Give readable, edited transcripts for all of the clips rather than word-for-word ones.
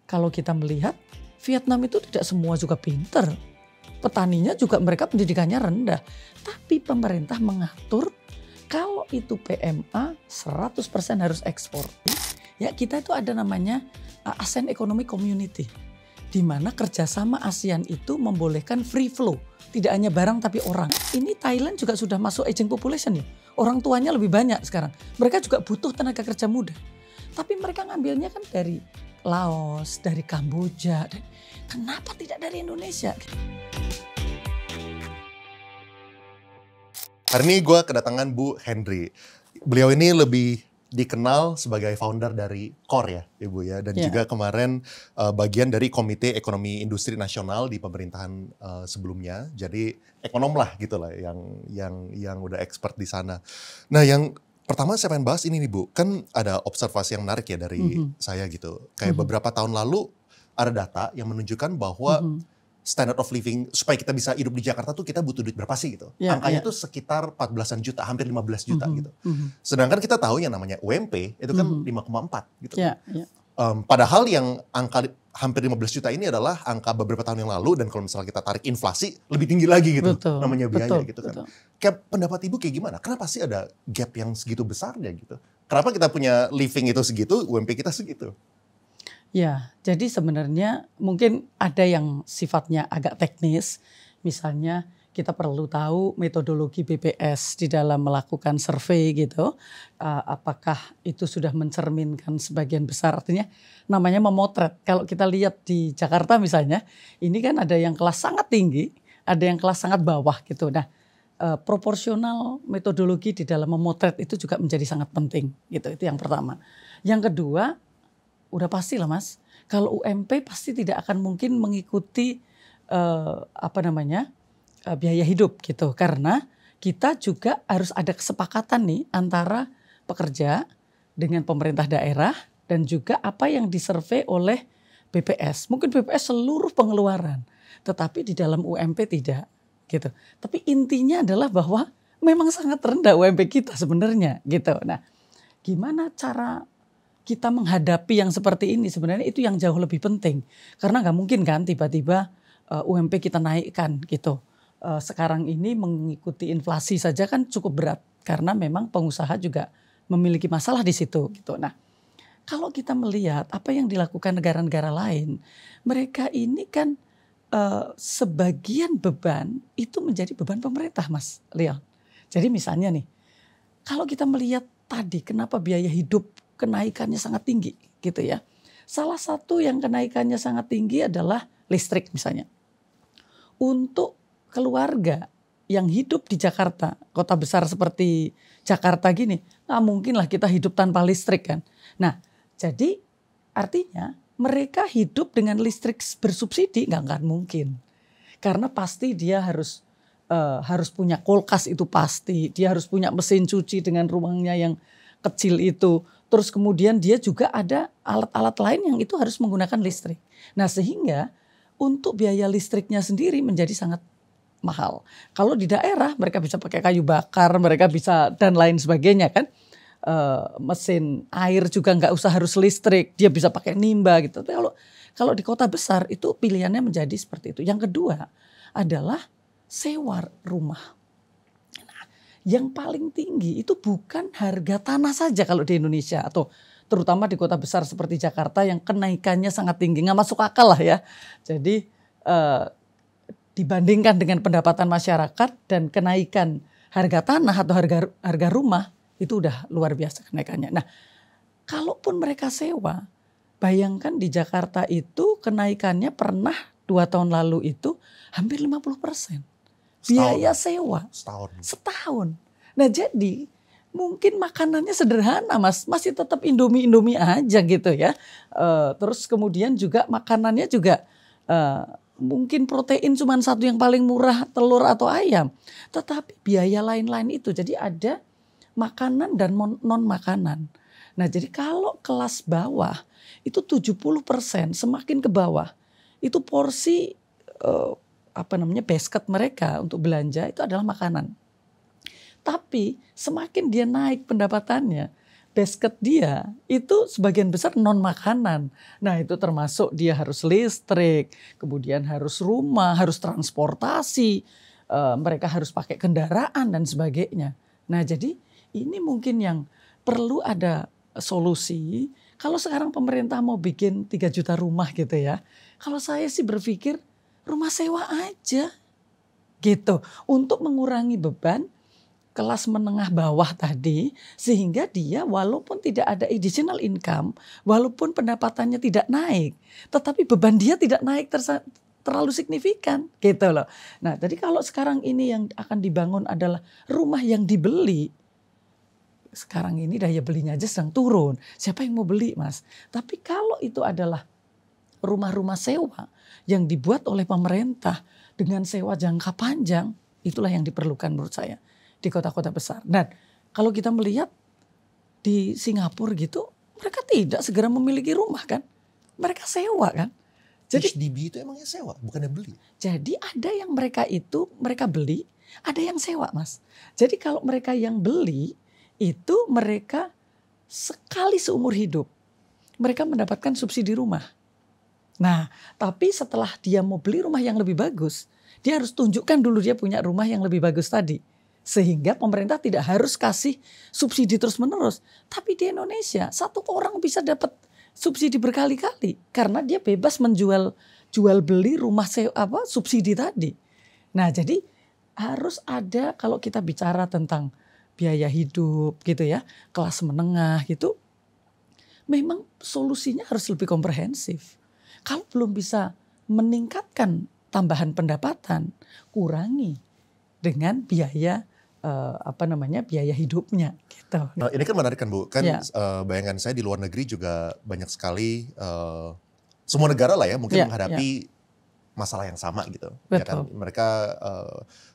kalau kita melihat Vietnam itu tidak semua juga pinter. Petaninya juga mereka pendidikannya rendah. Tapi pemerintah mengatur kalau itu PMA 100% harus ekspor. Ya kita itu ada namanya ASEAN Economic Community. Di mana kerjasama ASEAN itu membolehkan free flow. Tidak hanya barang tapi orang. Ini Thailand juga sudah masuk aging population ya. Orang tuanya lebih banyak sekarang. Mereka juga butuh tenaga kerja muda. Tapi mereka ngambilnya kan dari Laos, dari Kamboja. Kenapa tidak dari Indonesia? Hari ini gue kedatangan Bu Henry. Beliau ini lebih dikenal sebagai founder dari CORE ya Ibu ya. Dan juga kemarin bagian dari Komite Ekonomi Industri Nasional di pemerintahan sebelumnya. Jadi ekonom lah gitu lah yang udah expert di sana. Nah yang pertama saya pengen bahas ini nih Bu. Kan ada observasi yang menarik ya dari saya gitu. Kayak beberapa tahun lalu ada data yang menunjukkan bahwa standard of living supaya kita bisa hidup di Jakarta tuh kita butuh duit berapa sih gitu. Angkanya tuh sekitar 14-an juta, hampir 15 juta gitu. Sedangkan kita tahu yang namanya UMP itu kan 5,4 gitu. Padahal yang angka hampir 15 juta ini adalah angka beberapa tahun yang lalu, dan kalau misalnya kita tarik inflasi lebih tinggi lagi gitu. Namanya biaya gitu kan. Kayak pendapat Ibu kayak gimana? Kenapa sih ada gap yang segitu besarnya gitu? Kenapa kita punya living itu segitu, UMP kita segitu? Ya, jadi sebenarnya mungkin ada yang sifatnya agak teknis. Misalnya kita perlu tahu metodologi BPS di dalam melakukan survei gitu. Apakah itu sudah mencerminkan sebagian besar, artinya namanya memotret. Kalau kita lihat di Jakarta misalnya, ini kan ada yang kelas sangat tinggi, ada yang kelas sangat bawah gitu. Nah, proporsional metodologi di dalam memotret itu juga menjadi sangat penting gitu. Itu yang pertama. Yang kedua, udah pasti lah Mas, kalau UMP pasti tidak akan mungkin mengikuti biaya hidup gitu, karena kita juga harus ada kesepakatan nih antara pekerja dengan pemerintah daerah dan juga apa yang disurvei oleh BPS. Mungkin BPS seluruh pengeluaran, tetapi di dalam UMP tidak gitu. Tapi intinya adalah bahwa memang sangat rendah UMP kita sebenarnya gitu. Nah, gimana cara kita menghadapi yang seperti ini? Sebenarnya itu yang jauh lebih penting. Karena nggak mungkin kan tiba-tiba UMP kita naikkan gitu. Sekarang ini mengikuti inflasi saja kan cukup berat. Karena memang pengusaha juga memiliki masalah di situ gitu. Nah, kalau kita melihat apa yang dilakukan negara-negara lain, mereka ini kan sebagian beban itu menjadi beban pemerintah Mas Leon. Jadi misalnya nih, kalau kita melihat tadi kenapa biaya hidup kenaikannya sangat tinggi gitu ya. Salah satu yang kenaikannya sangat tinggi adalah listrik misalnya. Untuk keluarga yang hidup di Jakarta, kota besar seperti Jakarta gini, nggak mungkin lah kita hidup tanpa listrik kan. Nah, jadi artinya mereka hidup dengan listrik bersubsidi nggak akan mungkin. Karena pasti dia harus punya kulkas, itu pasti. Dia harus punya mesin cuci dengan ruangnya yang kecil itu. Terus kemudian dia juga ada alat-alat lain yang itu harus menggunakan listrik. Nah, sehingga untuk biaya listriknya sendiri menjadi sangat mahal. Kalau di daerah mereka bisa pakai kayu bakar, mereka bisa dan lain sebagainya kan. Mesin air juga nggak usah harus listrik, dia bisa pakai nimba gitu. Tapi kalau di kota besar itu pilihannya menjadi seperti itu. Yang kedua adalah sewa rumah. Yang paling tinggi itu bukan harga tanah saja kalau di Indonesia, atau terutama di kota besar seperti Jakarta yang kenaikannya sangat tinggi, nggak masuk akal lah ya. Jadi dibandingkan dengan pendapatan masyarakat dan kenaikan harga tanah atau harga rumah itu udah luar biasa kenaikannya. Nah, kalaupun mereka sewa, bayangkan di Jakarta itu kenaikannya pernah 2 tahun lalu itu hampir 50%. Biaya sewa setahun. Nah, jadi mungkin makanannya sederhana Mas, masih tetap Indomie aja gitu ya. Terus kemudian juga makanannya juga mungkin protein cuma satu yang paling murah, telur atau ayam. Tetapi biaya lain-lain itu, jadi ada makanan dan non makanan. Nah, jadi kalau kelas bawah itu 70%, semakin ke bawah itu porsi basket mereka untuk belanja itu adalah makanan. Tapi semakin dia naik pendapatannya, basket dia itu sebagian besar non makanan. Nah itu termasuk dia harus listrik, kemudian harus rumah, harus transportasi, mereka harus pakai kendaraan dan sebagainya. Nah jadi ini mungkin yang perlu ada solusi. Kalau sekarang pemerintah mau bikin 3 juta rumah gitu ya. Kalau saya sih berpikir rumah sewa aja gitu. Untuk mengurangi beban kelas menengah bawah tadi. Sehingga dia walaupun tidak ada additional income. Walaupun pendapatannya tidak naik. Tetapi beban dia tidak naik terlalu signifikan gitu loh. Nah jadi kalau sekarang ini yang akan dibangun adalah rumah yang dibeli. Sekarang ini daya belinya aja sedang turun. Siapa yang mau beli mas? Tapi kalau itu adalah rumah-rumah sewa yang dibuat oleh pemerintah dengan sewa jangka panjang, itulah yang diperlukan menurut saya di kota-kota besar. Dan kalau kita melihat di Singapura gitu, mereka tidak segera memiliki rumah kan. Mereka sewa kan. Jadi HDB itu emangnya sewa, bukannya beli? Jadi ada yang mereka beli, ada yang sewa mas. Jadi kalau mereka yang beli, itu mereka sekali seumur hidup mereka mendapatkan subsidi rumah. Nah, tapi setelah dia mau beli rumah yang lebih bagus, dia harus tunjukkan dulu dia punya rumah yang lebih bagus tadi. Sehingga pemerintah tidak harus kasih subsidi terus-menerus. Tapi di Indonesia, satu orang bisa dapat subsidi berkali-kali karena dia bebas jual beli rumah subsidi tadi. Nah, jadi harus ada kalau kita bicara tentang biaya hidup gitu ya, kelas menengah gitu, memang solusinya harus lebih komprehensif. Kalau belum bisa meningkatkan tambahan pendapatan, kurangi dengan biaya biaya hidupnya gitu. Nah, ini kan menarik kan Bu, kan Ya. Bayangan saya di luar negeri juga banyak sekali semua negara lah ya mungkin menghadapi masalah yang sama gitu. Ya kan mereka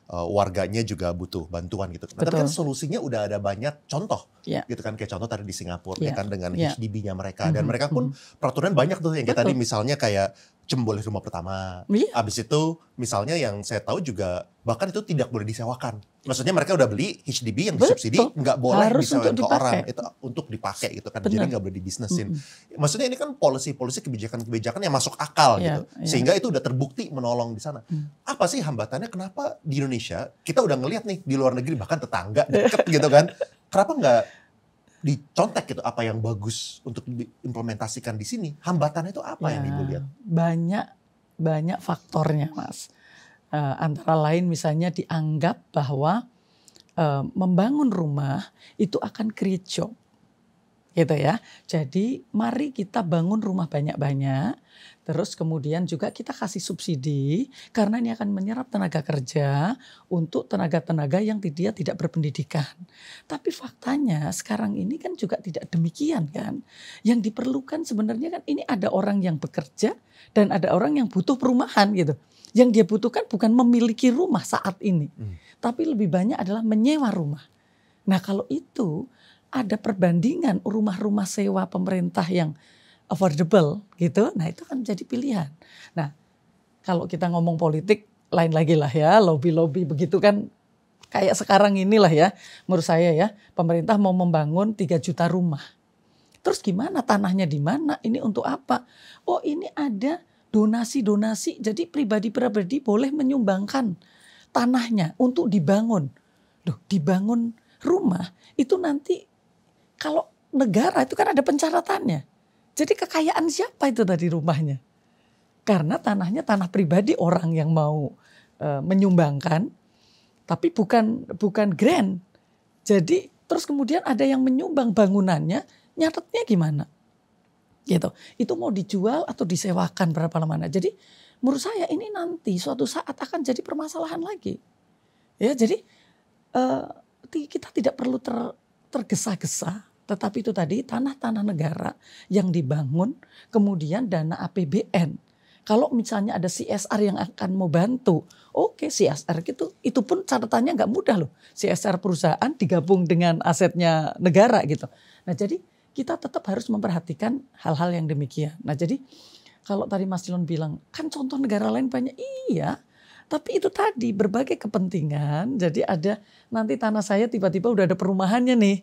warganya juga butuh bantuan gitu. Nah, tapi kan solusinya udah ada banyak contoh gitu kan, kayak contoh tadi di Singapura ya kan dengan HDB-nya mereka dan mereka pun peraturan banyak tuh yang kayak tadi misalnya kayak boleh rumah pertama. Abis itu misalnya yang saya tahu juga bahkan itu tidak boleh disewakan. Maksudnya mereka udah beli HDB yang disubsidi nggak boleh disewakan ke orang, itu untuk dipakai gitu kan. Jadi nggak boleh dibisnesin. Maksudnya ini kan polisi-polisi kebijakan-kebijakan yang masuk akal gitu. Sehingga itu udah terbukti menolong di sana. Apa sih hambatannya kenapa di Indonesia kita udah ngelihat nih di luar negeri bahkan tetangga deket gitu kan. Kenapa nggak dicontek gitu apa yang bagus untuk diimplementasikan di sini? Hambatannya itu apa yang Ibu lihat? Banyak faktornya mas. Antara lain misalnya dianggap bahwa membangun rumah itu akan create job. Gitu ya. Jadi mari kita bangun rumah banyak-banyak. Terus kemudian juga kita kasih subsidi karena ini akan menyerap tenaga kerja untuk tenaga-tenaga yang dia tidak berpendidikan. Tapi faktanya sekarang ini kan juga tidak demikian kan. Yang diperlukan sebenarnya kan ini ada orang yang bekerja dan ada orang yang butuh perumahan gitu. Yang dia butuhkan bukan memiliki rumah saat ini. Tapi lebih banyak adalah menyewa rumah. Nah kalau itu ada perbandingan rumah-rumah sewa pemerintah yang affordable gitu, nah itu kan jadi pilihan. Nah kalau kita ngomong politik lain lagi lah ya, lobby-lobby begitu kan kayak sekarang inilah ya, menurut saya ya pemerintah mau membangun 3 juta rumah. Terus gimana tanahnya di mana? Ini untuk apa? Oh ini ada donasi-donasi, jadi pribadi-pribadi boleh menyumbangkan tanahnya untuk dibangun. Duh, dibangun rumah itu nanti kalau negara itu kan ada pencatatannya. Jadi kekayaan siapa itu tadi rumahnya? Karena tanahnya tanah pribadi orang yang mau menyumbangkan, tapi bukan grant. Jadi terus kemudian ada yang menyumbang bangunannya, nyatetnya gimana? Gitu. Itu mau dijual atau disewakan berapa lama? Jadi menurut saya ini nanti suatu saat akan jadi permasalahan lagi. Ya, jadi kita tidak perlu tergesa-gesa. Tetapi itu tadi tanah-tanah negara yang dibangun, kemudian dana APBN. Kalau misalnya ada CSR yang akan mau bantu, oke CSR gitu, itu pun catatannya nggak mudah loh. CSR perusahaan digabung dengan asetnya negara gitu. Nah jadi kita tetap harus memperhatikan hal-hal yang demikian. Nah jadi kalau tadi Mas Dilon bilang, kan contoh negara lain banyak, iya. Tapi itu tadi berbagai kepentingan, jadi ada nanti tanah saya tiba-tiba udah ada perumahannya nih.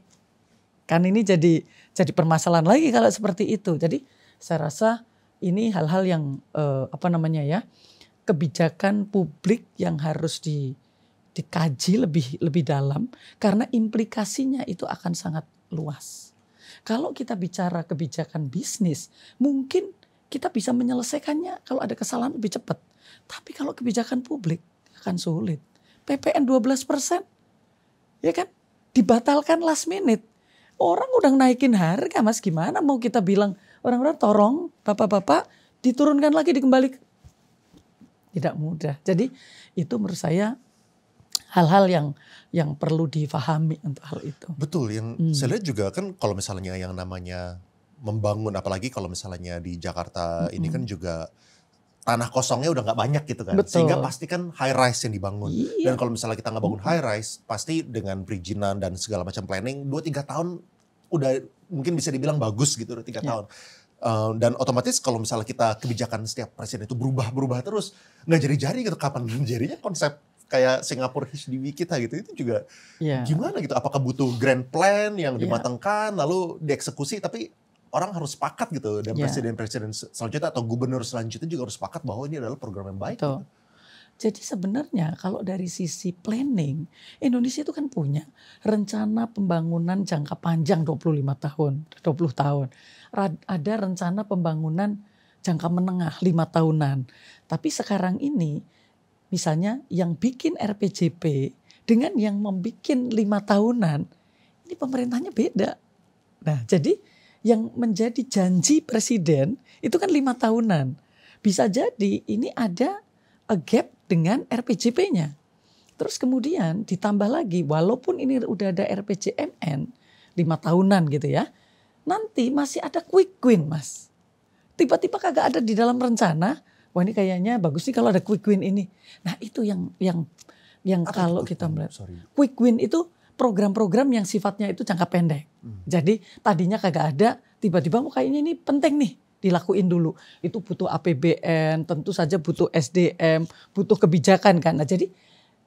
Kan ini jadi permasalahan lagi kalau seperti itu. Jadi saya rasa ini hal-hal yang kebijakan publik yang harus dikaji lebih dalam karena implikasinya itu akan sangat luas. Kalau kita bicara kebijakan bisnis, mungkin kita bisa menyelesaikannya kalau ada kesalahan lebih cepat. Tapi kalau kebijakan publik akan sulit. PPN 12%, ya kan? Dibatalkan last minute. Orang udah naikin harga, Mas, gimana mau kita bilang orang-orang tolong bapak-bapak diturunkan lagi dikembalikan? Tidak mudah. Jadi itu menurut saya hal-hal yang perlu difahami untuk hal itu. Betul, yang saya lihat juga kan kalau misalnya yang namanya membangun, apalagi kalau misalnya di Jakarta ini kan juga tanah kosongnya udah nggak banyak gitu kan. Betul. Sehingga pasti kan high rise yang dibangun. Iya. Dan kalau misalnya kita nggak bangun high rise, pasti dengan perizinan dan segala macam planning 2-3 tahun udah mungkin bisa dibilang bagus gitu, 3 tahun. Dan otomatis kalau misalnya kita kebijakan setiap presiden itu berubah terus, nggak jadi gitu. Kapan jadinya konsep kayak Singapura HDB kita gitu, itu juga gimana gitu? Apakah butuh grand plan yang dimatangkan lalu dieksekusi, tapi orang harus sepakat gitu, dan presiden-presiden selanjutnya atau gubernur selanjutnya juga harus sepakat bahwa ini adalah program yang baik. Gitu. Jadi sebenarnya kalau dari sisi planning, Indonesia itu kan punya rencana pembangunan jangka panjang 25 tahun, 20 tahun. Ada rencana pembangunan jangka menengah 5 tahunan. Tapi sekarang ini misalnya yang bikin RPJP dengan yang membuat 5 tahunan, ini pemerintahnya beda. Nah, jadi yang menjadi janji presiden itu kan 5 tahunan. Bisa jadi ini ada a gap dengan RPJP-nya. Terus kemudian ditambah lagi, walaupun ini udah ada RPJMN 5 tahunan gitu ya, nanti masih ada quick win, Mas. Tiba-tiba kagak ada di dalam rencana, wah ini kayaknya bagus nih kalau ada quick win ini. Nah itu yang kalau kita melihat quick win itu program-program yang sifatnya itu jangka pendek. Jadi tadinya kagak ada, tiba-tiba kayaknya ini penting nih dilakuin dulu. Itu butuh APBN, tentu saja butuh SDM, butuh kebijakan kan. Nah jadi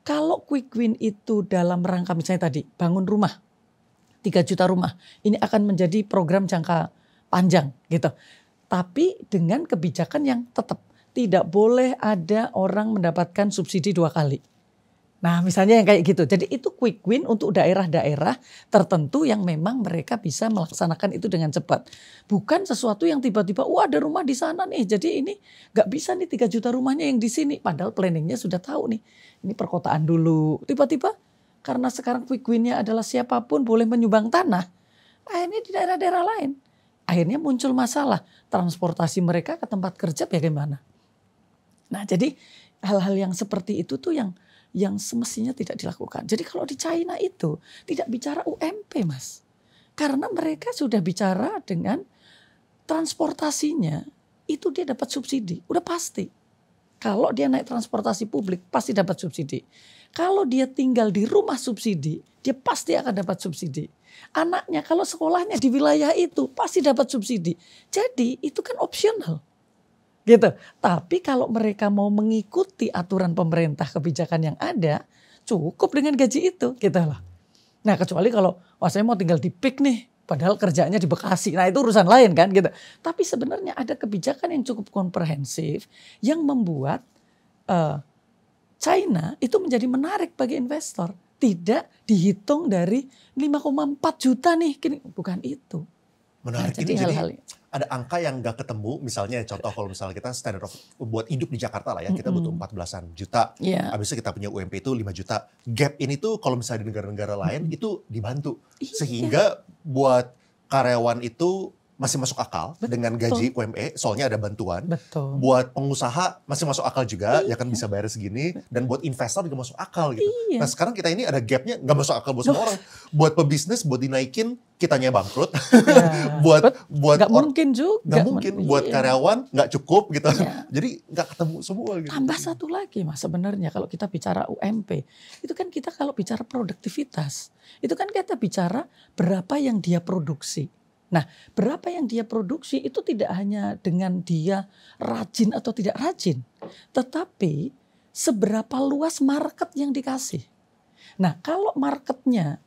kalau quick win itu dalam rangka misalnya tadi bangun rumah, 3 juta rumah, ini akan menjadi program jangka panjang gitu. Tapi dengan kebijakan yang tetap tidak boleh ada orang mendapatkan subsidi 2 kali. Nah misalnya yang kayak gitu. Jadi itu quick win untuk daerah-daerah tertentu yang memang mereka bisa melaksanakan itu dengan cepat. Bukan sesuatu yang tiba-tiba, wah ada rumah di sana nih. Jadi ini gak bisa nih 3 juta rumahnya yang di sini. Padahal planningnya sudah tahu nih. Ini perkotaan dulu. Tiba-tiba karena sekarang quick winnya adalah siapapun boleh menyumbang tanah. Akhirnya di daerah-daerah lain. Akhirnya muncul masalah. Transportasi mereka ke tempat kerja bagaimana. Nah jadi hal-hal yang seperti itu tuh yang semestinya tidak dilakukan. Jadi kalau di China itu tidak bicara UMP, Mas. Karena mereka sudah bicara dengan transportasinya itu dia dapat subsidi. Udah pasti. Kalau dia naik transportasi publik pasti dapat subsidi. Kalau dia tinggal di rumah subsidi, dia pasti akan dapat subsidi. Anaknya kalau sekolahnya di wilayah itu pasti dapat subsidi. Jadi itu kan opsional. Gitu. Tapi kalau mereka mau mengikuti aturan pemerintah kebijakan yang ada, cukup dengan gaji itu gitu loh. Nah kecuali kalau saya mau tinggal di PIK nih, padahal kerjanya di Bekasi. Nah itu urusan lain kan gitu. Tapi sebenarnya ada kebijakan yang cukup komprehensif yang membuat China itu menjadi menarik bagi investor. Tidak dihitung dari 5,4 juta nih, bukan itu. Menarik. Nah, jadi hal-hal ada angka yang gak ketemu, misalnya contoh kalau misalnya kita standard of buat hidup di Jakarta lah ya, kita butuh 14-an juta, habis itu kita punya UMP itu 5 juta. Gap ini tuh kalau misalnya di negara-negara lain itu dibantu, sehingga buat karyawan itu masih masuk akal dengan gaji UME, soalnya ada bantuan. Buat pengusaha masih masuk akal juga, ya kan bisa bayar segini, dan buat investor juga masuk akal gitu. Nah sekarang kita ini ada gapnya, nggak masuk akal buat semua orang. Buat pebisnis, buat dinaikin, kitanya bangkrut. buat nggak mungkin juga. Nggak mungkin, buat karyawan nggak cukup gitu. Jadi nggak ketemu semua gitu. Tambah satu lagi Mas, sebenarnya kalau kita bicara UMP, itu kan kita kalau bicara produktivitas, itu kan kita bicara berapa yang dia produksi. Nah, berapa yang dia produksi itu tidak hanya dengan dia rajin atau tidak rajin, tetapi seberapa luas market yang dikasih. Nah, kalau marketnya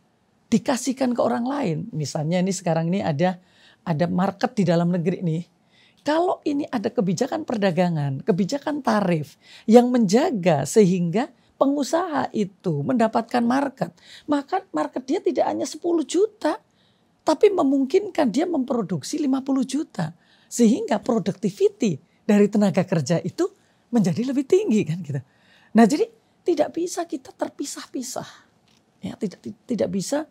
dikasihkan ke orang lain. Misalnya ini sekarang ini ada market di dalam negeri nih. Kalau ini ada kebijakan perdagangan, kebijakan tarif yang menjaga sehingga pengusaha itu mendapatkan market, maka market dia tidak hanya 10 juta, tapi memungkinkan dia memproduksi 50 juta. Sehingga productivity dari tenaga kerja itu menjadi lebih tinggi kan gitu. Nah jadi tidak bisa kita terpisah-pisah. Ya, tidak bisa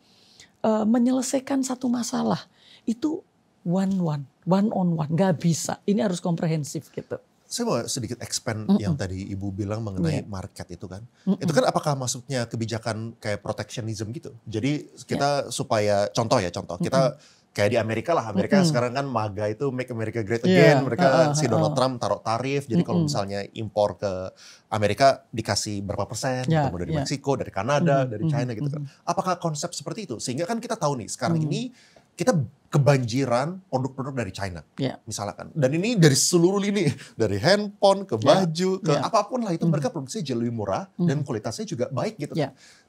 menyelesaikan satu masalah. Itu one on one, gak bisa. Ini harus komprehensif gitu. Saya mau sedikit expand yang tadi Ibu bilang mengenai market itu kan. Itu kan apakah maksudnya kebijakan kayak protectionism gitu? Jadi kita supaya contoh kita kayak di Amerika lah. Amerika sekarang kan MAGA itu Make America Great Again. Mereka si Donald Trump taruh tarif. Jadi kalau misalnya impor ke Amerika dikasih berapa persen, ketemu dari Meksiko, dari Kanada, dari China gitu kan. Apakah konsep seperti itu? Sehingga kan kita tahu nih sekarang ini kita kebanjiran produk-produk dari China, misalkan. Dan ini dari seluruh lini, dari handphone ke baju, ke apapun lah itu mereka produksinya jauh lebih murah dan kualitasnya juga baik gitu.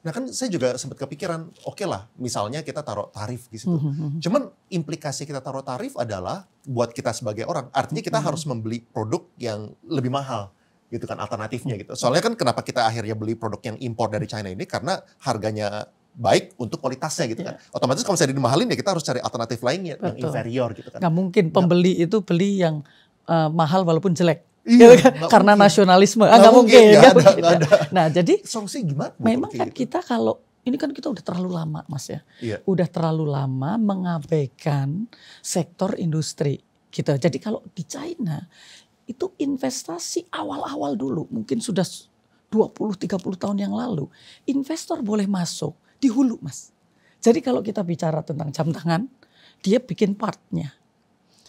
Nah kan saya juga sempat kepikiran, oke lah, misalnya kita taruh tarif di situ. Cuman implikasi kita taruh tarif adalah buat kita sebagai orang, artinya kita harus membeli produk yang lebih mahal. Gitu kan alternatifnya gitu. Soalnya kan kenapa kita akhirnya beli produk yang impor dari China ini karena harganya baik untuk kualitasnya gitu kan. Otomatis kalau misalnya dimahalin ya kita harus cari alternatif lainnya yang inferior gitu kan. Gak mungkin pembeli itu beli yang mahal walaupun jelek. Iya, karena mungkin. Nasionalisme. Gak mungkin. Gak ada. Nah jadi solusi gimana? Memang kan gitu? Kita kalau ini kan kita udah terlalu lama Mas ya. Udah terlalu lama mengabaikan sektor industri gitu. Jadi kalau di China itu investasi awal-awal dulu mungkin sudah 20-30 tahun yang lalu. Investor boleh masuk di hulu Mas. Jadi kalau kita bicara tentang jam tangan, dia bikin partnya,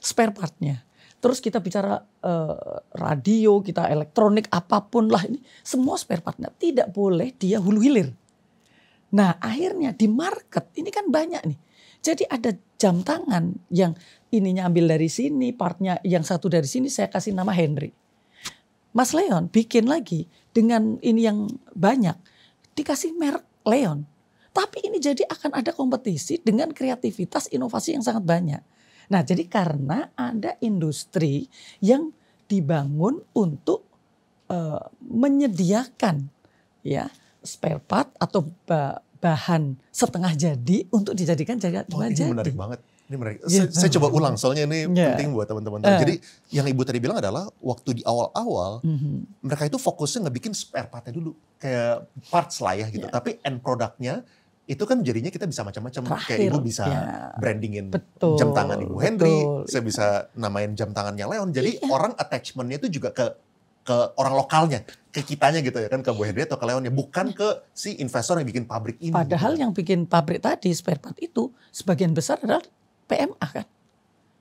spare partnya. Terus kita bicara radio, kita elektronik, apapun lah ini, semua spare partnya. Tidak boleh dia hulu hilir. Nah akhirnya di market ini kan banyak nih. Jadi ada jam tangan yang ininya ambil dari sini, partnya yang satu dari sini saya kasih nama Henry. Mas Leon bikin lagi dengan ini yang banyak, dikasih merek Leon. Tapi ini jadi akan ada kompetisi dengan kreativitas inovasi yang sangat banyak. Nah jadi karena ada industri yang dibangun untuk menyediakan ya spare part atau bahan setengah jadi untuk dijadikan jadi. Ini menarik banget. Ini menarik. Saya coba ulang soalnya ini penting buat teman-teman. Jadi yang Ibu tadi bilang adalah waktu di awal-awal mereka itu fokusnya ngebikin spare partnya dulu. Kayak parts lah ya gitu. Tapi end produknya itu kan jadinya kita bisa macam-macam. Kayak Ibu bisa brandingin jam tangan Ibu Henry. Saya bisa namain jam tangannya Leon. Jadi orang attachmentnya itu juga ke orang lokalnya. Ke kitanya gitu ya kan. Ke Bu Henry atau ke Leonnya. Bukan ke si investor yang bikin pabrik ini. Padahal gitu. Yang bikin pabrik tadi spare part itu sebagian besar adalah PMA kan.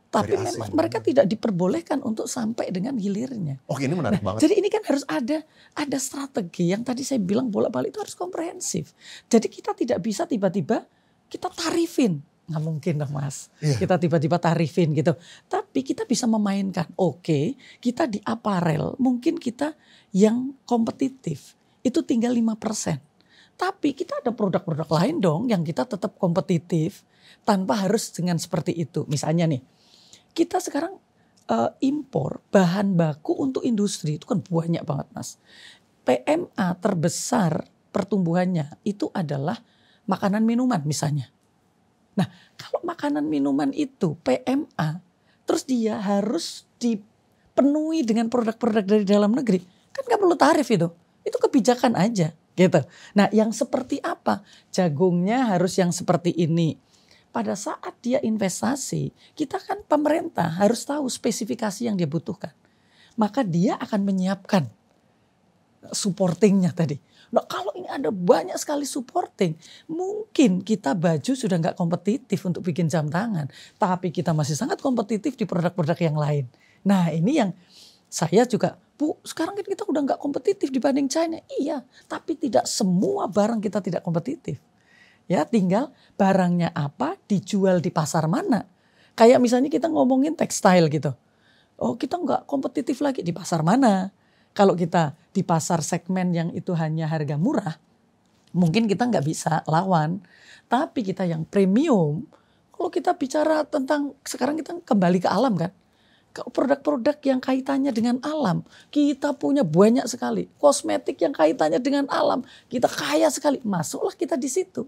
Tapi memang mereka tidak diperbolehkan untuk sampai dengan hilirnya. Oke, ini menarik banget. Jadi ini kan harus ada strategi yang tadi saya bilang bolak-balik itu harus komprehensif. Jadi kita tidak bisa tiba-tiba kita tarifin. Nggak mungkin dong Mas. Kita tiba-tiba tarifin gitu. Tapi kita bisa memainkan. Oke, kita di aparel mungkin kita yang kompetitif. Itu tinggal 5%. Tapi kita ada produk-produk lain dong yang kita tetap kompetitif. Tanpa harus dengan seperti itu. Misalnya nih. Kita sekarang impor bahan baku untuk industri itu kan banyak banget Mas. PMA terbesar pertumbuhannya itu adalah makanan minuman misalnya. Nah kalau makanan minuman itu PMA terus dia harus dipenuhi dengan produk-produk dari dalam negeri. Kan gak perlu tarif itu kebijakan aja gitu. Nah yang seperti apa? Jagungnya harus yang seperti ini. Pada saat dia investasi, kita kan pemerintah harus tahu spesifikasi yang dia butuhkan. Maka dia akan menyiapkan supportingnya tadi. Nah kalau ini ada banyak sekali supporting, mungkin kita baju sudah nggak kompetitif untuk bikin jam tangan. Tapi kita masih sangat kompetitif di produk-produk yang lain. Nah ini yang saya juga, Bu sekarang kan kita udah nggak kompetitif dibanding China. Iya, tapi tidak semua barang kita tidak kompetitif. Ya tinggal barangnya apa, dijual di pasar mana. Kayak misalnya kita ngomongin tekstil gitu. Oh kita nggak kompetitif lagi di pasar mana. Kalau kita di pasar segmen yang itu hanya harga murah, Mungkin kita nggak bisa lawan, tapi kita yang premium, kalau kita bicara tentang sekarang kita kembali ke alam kan, ke produk-produk yang kaitannya dengan alam, kita punya banyak sekali. Kosmetik yang kaitannya dengan alam, kita kaya sekali, masuklah kita di situ.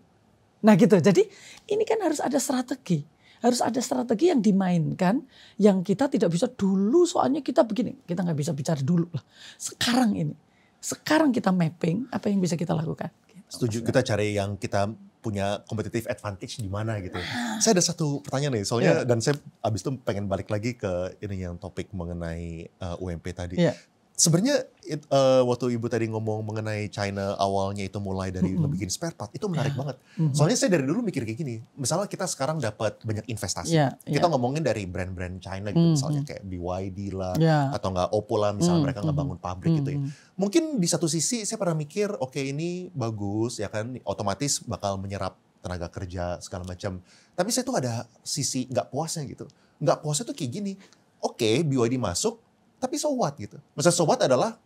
Nah gitu, jadi ini kan harus ada strategi. Harus ada strategi yang dimainkan, yang kita tidak bisa dulu soalnya kita begini. Kita nggak bisa bicara dulu lah. Sekarang kita mapping apa yang bisa kita lakukan. Gitu. Setuju, kita cari yang kita punya competitive advantage di mana gitu. Saya ada satu pertanyaan nih, soalnya dan saya abis itu pengen balik lagi ke ini yang topik mengenai UMP tadi. Sebenarnya waktu Ibu tadi ngomong mengenai China awalnya itu mulai dari ngebikin spare part, itu menarik banget. Soalnya saya dari dulu mikir kayak gini, misalnya kita sekarang dapat banyak investasi, kita ngomongin dari brand-brand China gitu, misalnya kayak BYD lah, atau nggak Oppo lah, misalnya mereka ngebangun pabrik gitu ya. Mungkin di satu sisi saya pernah mikir, oke, ini bagus ya kan, otomatis bakal menyerap tenaga kerja segala macam. Tapi saya tuh ada sisi nggak puasnya gitu. Nggak puasnya tuh kayak gini, oke, BYD masuk, tapi so what gitu. Maksudnya so what adalah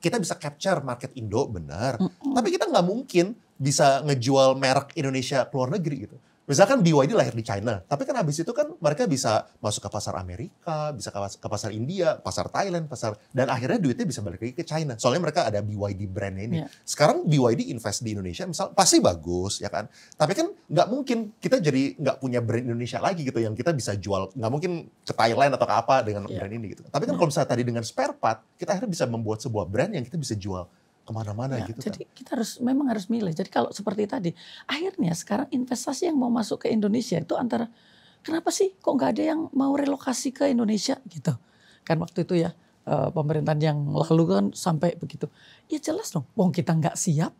kita bisa capture market Indo benar. Tapi kita nggak mungkin bisa ngejual merek Indonesia ke luar negeri gitu. Misalkan BYD lahir di China, tapi kan habis itu kan mereka bisa masuk ke pasar Amerika, bisa ke pasar India, pasar Thailand, dan akhirnya duitnya bisa balik lagi ke China. Soalnya mereka ada BYD brandnya ini. Sekarang BYD invest di Indonesia, misal pasti bagus ya kan. Tapi kan nggak mungkin kita jadi nggak punya brand Indonesia lagi gitu yang kita bisa jual. Nggak mungkin ke Thailand atau ke apa dengan brand ini gitu. Tapi kan kalau misalnya tadi dengan spare part, kita akhirnya bisa membuat sebuah brand yang kita bisa jual kemana-mana gitu. Jadi kita memang harus milih. Jadi kalau seperti tadi, akhirnya sekarang investasi yang mau masuk ke Indonesia itu antara, kenapa sih kok nggak ada yang mau relokasi ke Indonesia gitu. Kan waktu itu ya pemerintahan yang lalu kan sampai begitu. Ya jelas dong, wong kita nggak siap,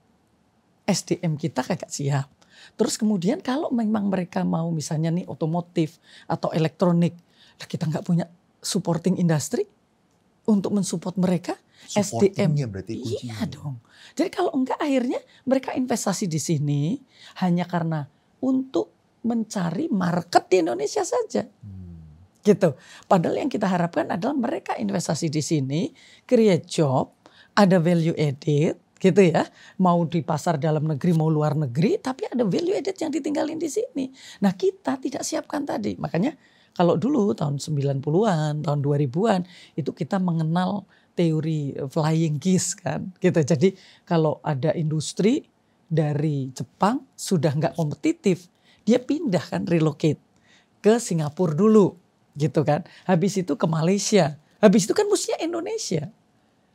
SDM kita kagak siap. Terus kemudian kalau memang mereka mau misalnya nih otomotif atau elektronik, kita nggak punya supporting industry untuk mensupport mereka. SDM berarti kuncinya. Iya dong. Jadi kalau enggak akhirnya mereka investasi di sini hanya karena untuk mencari market di Indonesia saja. Gitu. Padahal yang kita harapkan adalah mereka investasi di sini, create job, ada value added gitu ya. Mau di pasar dalam negeri mau luar negeri, tapi ada value added yang ditinggalin di sini. Nah, kita tidak siapkan tadi. Makanya kalau dulu tahun 90-an, tahun 2000-an itu kita mengenal teori flying geese kan gitu. Jadi kalau ada industri dari Jepang sudah nggak kompetitif, dia pindah kan relocate ke Singapura dulu gitu kan. Habis itu ke Malaysia. Habis itu kan mestinya Indonesia.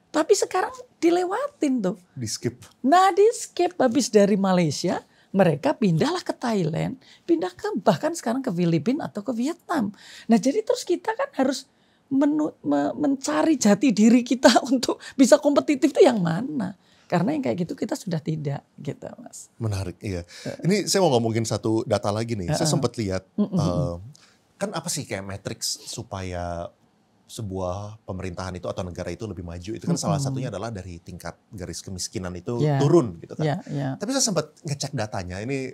Tapi sekarang dilewatin tuh. Di skip. Nah di skip habis dari Malaysia. Mereka pindahlah ke Thailand, pindah ke bahkan sekarang ke Filipina atau ke Vietnam. Nah jadi terus kita kan harus mencari jati diri kita untuk bisa kompetitif itu yang mana. Karena yang kayak gitu kita sudah tidak gitu Mas. Menarik, iya. Ini saya mau ngomongin satu data lagi nih. Saya sempat lihat, kan apa sih kayak matriks supaya sebuah pemerintahan itu atau negara itu lebih maju. Itu kan salah satunya adalah dari tingkat garis kemiskinan itu turun gitu kan. Tapi saya sempat ngecek datanya, ini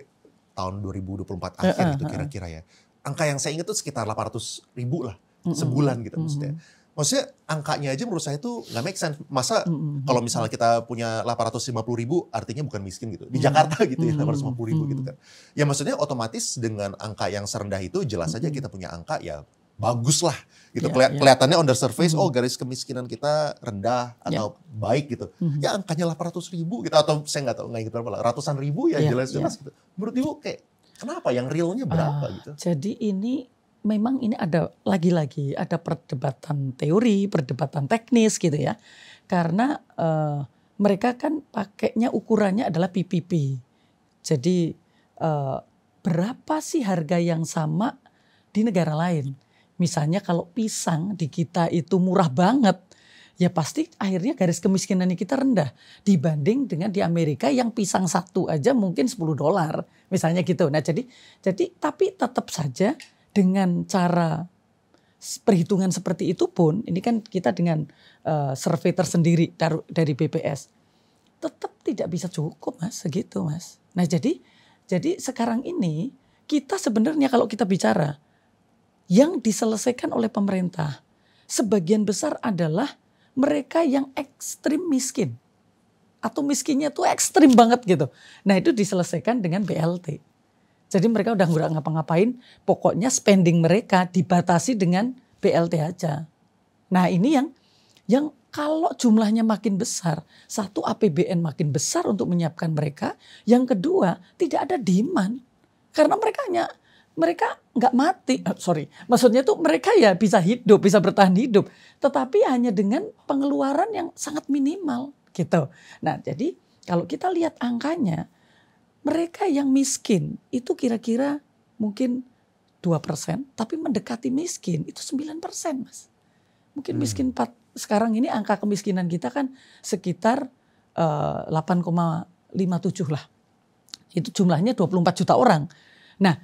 tahun 2024 akhir gitu kira-kira ya. Angka yang saya ingat tuh sekitar 800 ribu lah. Sebulan gitu maksudnya. Maksudnya angkanya aja menurut saya itu gak make sense. Masa kalau misalnya kita punya 850 ribu artinya bukan miskin gitu. Di Jakarta gitu ya 850 ribu gitu kan. Ya maksudnya otomatis dengan angka yang serendah itu jelas saja kita punya angka ya bagus lah gitu. Kelihatannya on the surface garis kemiskinan kita rendah atau baik gitu. Ya angkanya 800 ribu gitu atau saya gak tahu gak ingat berapa lah. Ratusan ribu ya jelas-jelas gitu. Menurut Ibu kayak kenapa yang realnya berapa gitu? Jadi ini memang ini ada lagi-lagi ada perdebatan teori, perdebatan teknis gitu ya. Karena mereka kan pakainya ukurannya adalah PPP. Jadi berapa sih harga yang sama di negara lain? Misalnya kalau pisang di kita itu murah banget, ya pasti akhirnya garis kemiskinan kita rendah dibanding dengan di Amerika yang pisang satu aja mungkin $10 misalnya gitu. Nah jadi tapi tetap saja dengan cara perhitungan seperti itu pun, ini kan kita dengan survei tersendiri dari BPS, tetap tidak bisa cukup Mas, segitu Mas. Nah jadi sekarang ini kita sebenarnya kalau kita bicara, yang diselesaikan oleh pemerintah, sebagian besar adalah mereka yang ekstrim miskin atau miskinnya tuh ekstrim banget gitu. Nah itu diselesaikan dengan BLT. Jadi mereka udah nggak ngapa-ngapain, pokoknya spending mereka dibatasi dengan BLT aja. Nah ini yang kalau jumlahnya makin besar, satu APBN makin besar untuk menyiapkan mereka, yang kedua tidak ada demand karena mereka nggak mati, maksudnya tuh mereka ya bisa hidup, bisa bertahan hidup, tetapi hanya dengan pengeluaran yang sangat minimal gitu. Nah jadi kalau kita lihat angkanya, mereka yang miskin itu kira-kira mungkin 2%, tapi mendekati miskin itu 9%, Mas. Mungkin miskin 4, sekarang ini angka kemiskinan kita kan sekitar 8,57 lah. Itu jumlahnya 24 juta orang. Nah,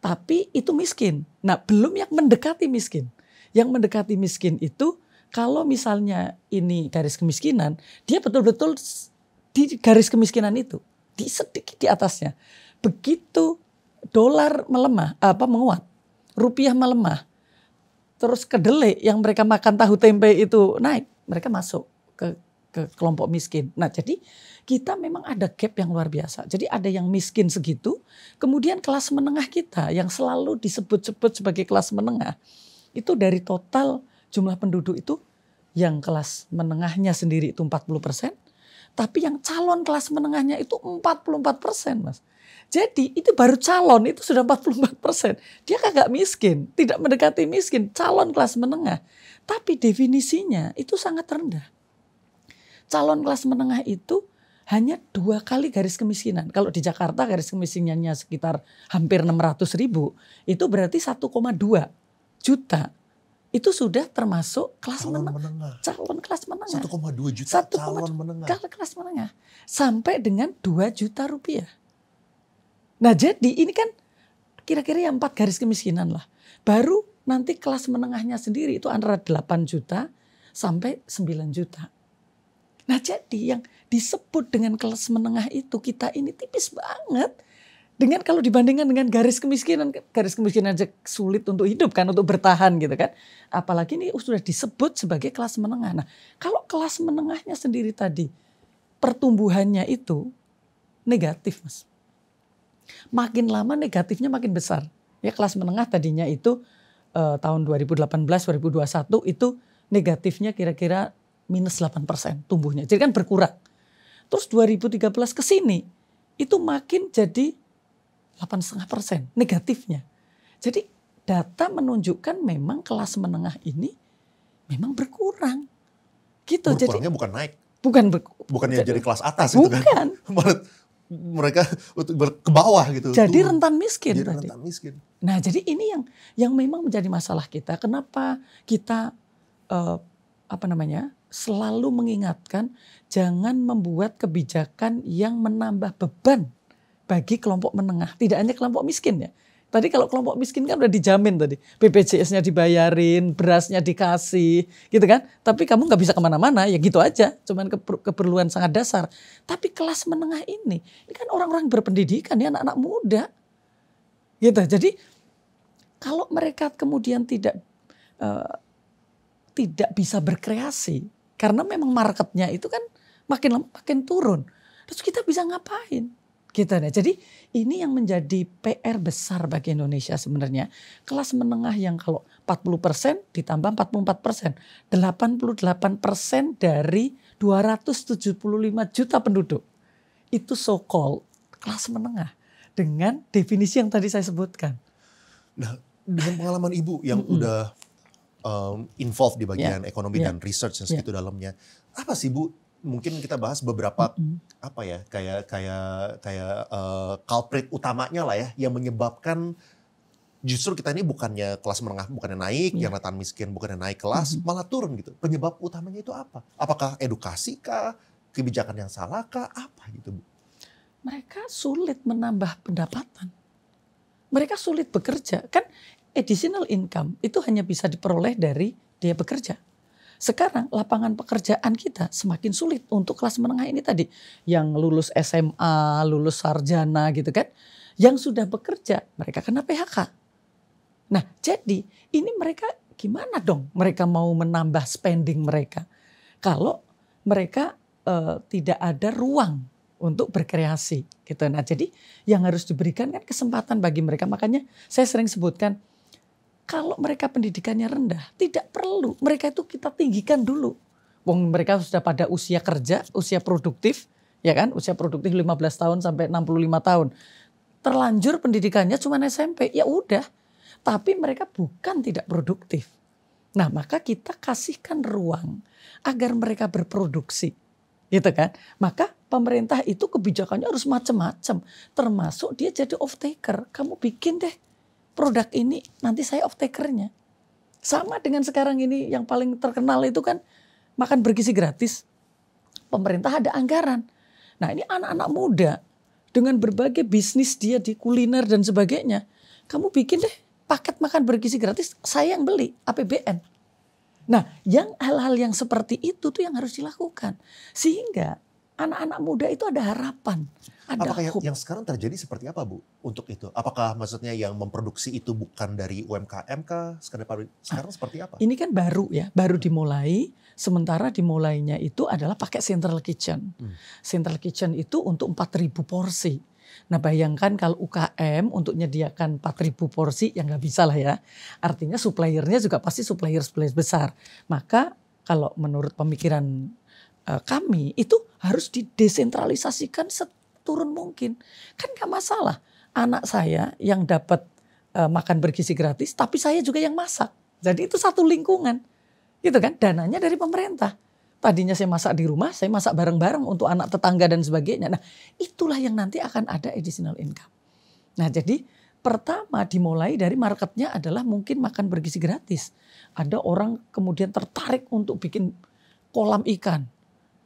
tapi itu miskin. Nah, belum yang mendekati miskin. Yang mendekati miskin itu kalau misalnya ini garis kemiskinan, dia betul-betul di garis kemiskinan itu, di sedikit di atasnya. Begitu dolar menguat, rupiah melemah, terus kedelai yang mereka makan tahu tempe itu naik, mereka masuk ke kelompok miskin. Nah, jadi kita memang ada gap yang luar biasa. Jadi ada yang miskin segitu, kemudian kelas menengah kita yang selalu disebut-sebut sebagai kelas menengah, itu dari total jumlah penduduk itu yang kelas menengahnya sendiri itu 40%, tapi yang calon kelas menengahnya itu 44%, Mas. Jadi itu baru calon itu sudah 44%. Dia kagak miskin, tidak mendekati miskin, calon kelas menengah. Tapi definisinya itu sangat rendah. Calon kelas menengah itu hanya 2 kali garis kemiskinan. Kalau di Jakarta garis kemiskinannya sekitar hampir 600.000, itu berarti 1,2 juta. Itu sudah termasuk kelas menengah. Calon kelas menengah. 1,2 juta calon menengah. Kelas menengah. Sampai dengan 2 juta rupiah. Nah jadi ini kan kira-kira yang 4 garis kemiskinan lah. Baru nanti kelas menengahnya sendiri itu antara 8 juta sampai 9 juta. Nah jadi yang disebut dengan kelas menengah itu kita ini tipis banget. Dengan kalau dibandingkan dengan garis kemiskinan aja sulit untuk hidup kan, untuk bertahan gitu kan. Apalagi ini sudah disebut sebagai kelas menengah. Nah kalau kelas menengahnya sendiri tadi pertumbuhannya itu negatif, Mas. Makin lama negatifnya makin besar. Ya kelas menengah tadinya itu tahun 2018-2021 itu negatifnya kira-kira minus 8% tumbuhnya. Jadi kan berkurang. Terus 2013 ke sini itu makin jadi 8,5% negatifnya. Jadi data menunjukkan memang kelas menengah ini memang berkurang. Gitu. Berkurangnya bukan naik. Bukannya jadi kelas atas bukan. Itu kan. Mereka ke bawah gitu. Jadi rentan miskin jadi tadi. Rentan miskin. Nah, jadi ini yang memang menjadi masalah kita. Kenapa kita selalu mengingatkan jangan membuat kebijakan yang menambah beban bagi kelompok menengah. Tidak hanya kelompok miskin ya. Tadi kalau kelompok miskin kan udah dijamin tadi. BPJS-nya dibayarin, berasnya dikasih gitu kan. Tapi kamu gak bisa kemana-mana ya gitu aja. Cuman keperluan sangat dasar. Tapi kelas menengah ini kan orang-orang berpendidikan ya, anak-anak muda. Gitu. Jadi kalau mereka kemudian tidak bisa berkreasi. Karena memang marketnya itu kan makin turun. Terus kita bisa ngapain? Gitu. Nah, jadi ini yang menjadi PR besar bagi Indonesia sebenarnya. Kelas menengah yang kalau 40% ditambah 44%. 88% dari 275 juta penduduk. Itu so-called kelas menengah. Dengan definisi yang tadi saya sebutkan. Nah, dengan pengalaman Ibu yang udah involved di bagian ekonomi dan research yang segitu dalamnya. Apa sih Bu? Mungkin kita bahas beberapa kayak culprit utamanya lah ya yang menyebabkan justru kita ini bukannya kelas menengah bukannya naik, yang rentan miskin bukannya naik kelas, malah turun gitu. Penyebab utamanya itu apa? Apakah edukasi kah? Kebijakan yang salah kah? Apa gitu Bu? Mereka sulit menambah pendapatan. Mereka sulit bekerja. Kan additional income itu hanya bisa diperoleh dari dia bekerja. Sekarang lapangan pekerjaan kita semakin sulit untuk kelas menengah ini tadi. Yang lulus SMA, lulus sarjana gitu kan. Yang sudah bekerja, mereka kena PHK. Nah jadi ini mereka gimana dong mereka mau menambah spending mereka. Kalau mereka tidak ada ruang untuk berkreasi gitu. Nah, jadi yang harus diberikan kan kesempatan bagi mereka. Makanya saya sering sebutkan, kalau mereka pendidikannya rendah, tidak perlu mereka itu kita tinggikan dulu. Wong mereka sudah pada usia kerja, usia produktif, ya kan? Usia produktif 15 tahun sampai 65 tahun. Terlanjur pendidikannya cuma SMP, ya udah. Tapi mereka bukan tidak produktif. Nah, maka kita kasihkan ruang agar mereka berproduksi. Gitu kan? Maka pemerintah itu kebijakannya harus macam-macam. Termasuk dia jadi off taker. Kamu bikin deh produk ini, nanti saya off takernya. Sama dengan sekarang ini yang paling terkenal itu kan makan bergizi gratis. Pemerintah ada anggaran. Nah, ini anak-anak muda dengan berbagai bisnis dia di kuliner dan sebagainya. Kamu bikin deh paket makan bergizi gratis, saya yang beli, APBN. Nah, yang hal-hal yang seperti itu tuh yang harus dilakukan. Sehingga anak-anak muda itu ada harapan. Ada Apakah hope. yang sekarang terjadi seperti apa, Bu, untuk itu? Apakah maksudnya yang memproduksi itu bukan dari UMKM kah? Sekarang seperti apa? Ini kan baru ya, baru dimulai. Sementara dimulainya itu adalah pakai central kitchen. Central kitchen itu untuk 4.000 porsi. Nah, bayangkan kalau UKM untuk menyediakan 4.000 porsi, ya nggak bisa lah ya. Artinya suppliernya juga pasti supplier besar. Maka kalau menurut pemikiran kami itu harus didesentralisasikan seturun mungkin. Kan gak masalah anak saya yang dapat makan bergizi gratis, tapi saya juga yang masak. Jadi itu satu lingkungan. Gitu kan, dananya dari pemerintah. Tadinya saya masak di rumah, saya masak bareng-bareng untuk anak tetangga dan sebagainya. Nah, itulah yang nanti akan ada additional income. Nah, jadi pertama dimulai dari marketnya adalah mungkin makan bergizi gratis. Ada orang kemudian tertarik untuk bikin kolam ikan.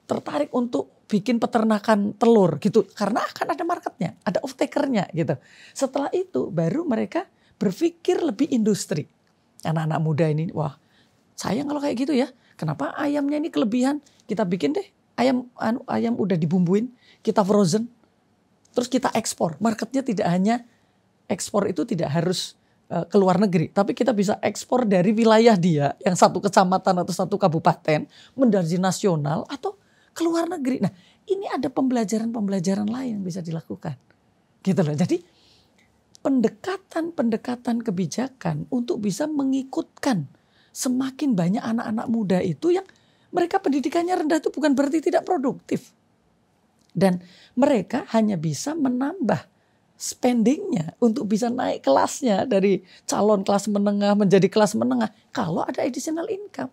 Tertarik untuk bikin peternakan telur gitu. Karena akan ada marketnya, ada off takernya gitu. Setelah itu baru mereka berpikir lebih industri. Anak-anak muda ini, wah sayang kalau kayak gitu ya. Kenapa ayamnya ini kelebihan? Kita bikin deh ayam udah dibumbuin, kita frozen, terus kita ekspor. Marketnya tidak hanya ekspor itu tidak harus ke luar negeri, tapi kita bisa ekspor dari wilayah dia yang satu kecamatan atau satu kabupaten menjadi nasional atau ke luar negeri. Nah, ini ada pembelajaran lain yang bisa dilakukan. Gitu loh. Jadi pendekatan kebijakan untuk bisa mengikutkan semakin banyak anak-anak muda itu yang mereka pendidikannya rendah itu bukan berarti tidak produktif. Dan mereka hanya bisa menambah spendingnya untuk bisa naik kelasnya dari calon kelas menengah menjadi kelas menengah kalau ada additional income.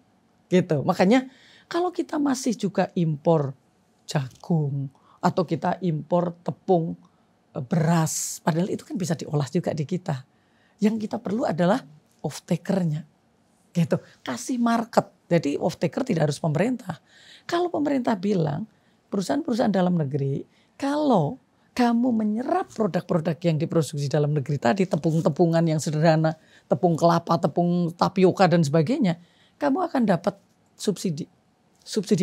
Gitu. Makanya kalau kita masih juga impor jagung atau kita impor tepung, beras, padahal itu kan bisa diolah juga di kita. Yang kita perlu adalah off takernya. Gitu. Kasih market. Jadi off taker tidak harus pemerintah. Kalau pemerintah bilang perusahaan-perusahaan dalam negeri, kalau kamu menyerap produk-produk yang diproduksi dalam negeri tadi, tepung-tepungan yang sederhana, tepung kelapa, tepung tapioka dan sebagainya, kamu akan dapat subsidi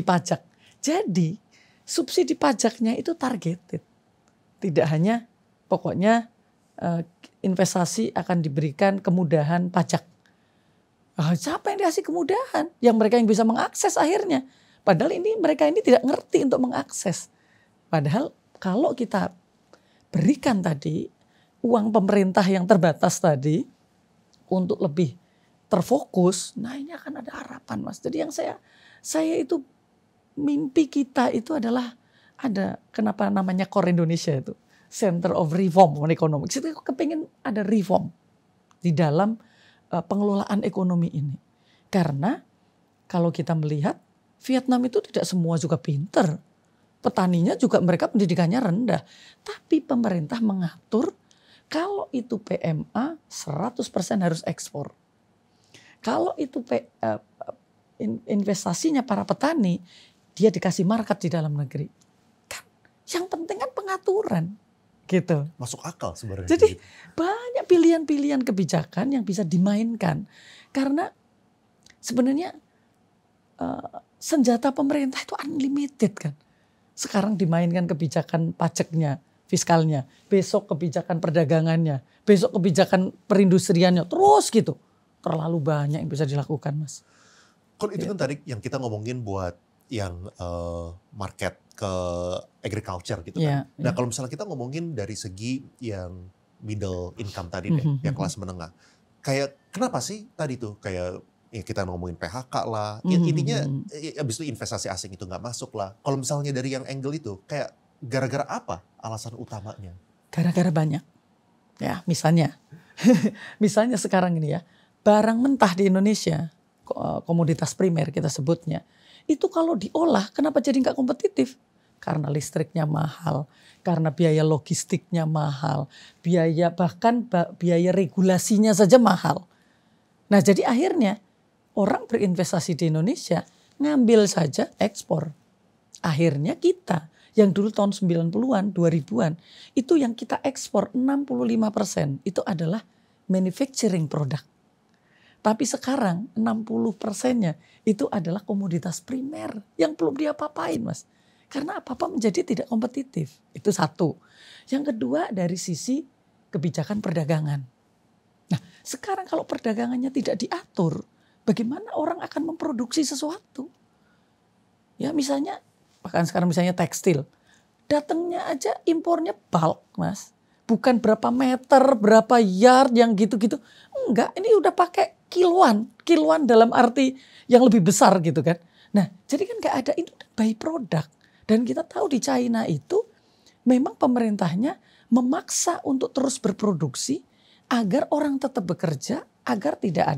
pajak. Jadi subsidi pajaknya itu targeted. Tidak hanya pokoknya investasi akan diberikan kemudahan pajak. Siapa yang dikasih kemudahan? Yang mereka yang bisa mengakses akhirnya. Padahal mereka ini tidak ngerti untuk mengakses. Padahal kalau kita berikan tadi uang pemerintah yang terbatas tadi untuk lebih terfokus, nah ini akan ada harapan, Mas. Jadi yang saya itu mimpi kita itu adalah ada, kenapa namanya Core Indonesia itu Center of Reform on Economics. Itu kepingin ada reform di dalam pengelolaan ekonomi ini. Karena kalau kita melihat Vietnam itu tidak semua juga pinter. Petaninya juga mereka pendidikannya rendah. Tapi pemerintah mengatur kalau itu PMA 100% harus ekspor. Kalau itu investasinya para petani, dia dikasih market di dalam negeri. Kan yang penting kan pengaturan. Gitu. Masuk akal sebenarnya. Jadi banyak pilihan-pilihan kebijakan yang bisa dimainkan. Karena sebenarnya senjata pemerintah itu unlimited kan. Sekarang dimainkan kebijakan pajaknya, fiskalnya. Besok kebijakan perdagangannya. Besok kebijakan perindustriannya. Terus gitu. Terlalu banyak yang bisa dilakukan, Mas. Kalau itu kan tadi yang kita ngomongin buat yang market ke agriculture gitu Iya, kan. Nah, iya. kalau misalnya kita ngomongin dari segi yang middle income tadi deh, yang kelas menengah. Kayak kenapa sih tadi tuh kayak ya kita ngomongin PHK lah, intinya abis itu investasi asing itu nggak masuk lah. Kalau misalnya dari yang angle itu, kayak gara-gara apa alasan utamanya? Gara-gara banyak. Ya, misalnya. Misalnya sekarang ini ya, barang mentah di Indonesia, komoditas primer kita sebutnya, itu kalau diolah kenapa jadi nggak kompetitif? Karena listriknya mahal, karena biaya logistiknya mahal, bahkan biaya regulasinya saja mahal. Nah, jadi akhirnya orang berinvestasi di Indonesia ngambil saja ekspor. Akhirnya kita yang dulu tahun 90-an, 2000-an, itu yang kita ekspor 65% itu adalah manufacturing product. Tapi sekarang 60%-nya itu adalah komoditas primer yang belum diapa-apain, Mas. Karena apa-apa menjadi tidak kompetitif. Itu satu. Yang kedua dari sisi kebijakan perdagangan. Nah, sekarang kalau perdagangannya tidak diatur, bagaimana orang akan memproduksi sesuatu? Ya misalnya, bahkan sekarang misalnya tekstil. Datangnya aja impornya bulk, Mas. Bukan berapa meter, berapa yard yang gitu-gitu. Enggak, ini udah pakai kiloan. Kiloan dalam arti yang lebih besar gitu kan. Nah, jadi kan gak ada, itu by product. Dan kita tahu di China itu memang pemerintahnya memaksa untuk terus berproduksi agar orang tetap bekerja, agar tidak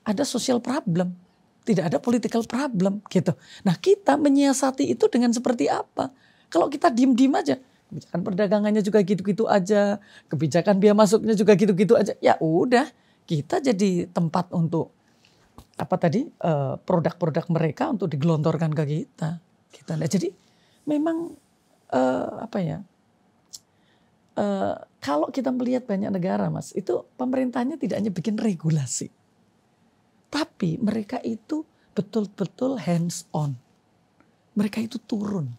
ada social problem, tidak ada political problem gitu. Nah, kita menyiasati itu dengan seperti apa? Kalau kita diem-diem aja, kebijakan perdagangannya juga gitu-gitu aja, kebijakan biaya masuknya juga gitu-gitu aja, ya udah kita jadi tempat untuk apa tadi produk-produk mereka untuk digelontorkan ke kita. Gitu. Nah, jadi memang kalau kita melihat banyak negara, Mas, itu pemerintahnya tidak hanya bikin regulasi, tapi mereka itu betul-betul hands on. Mereka itu turun.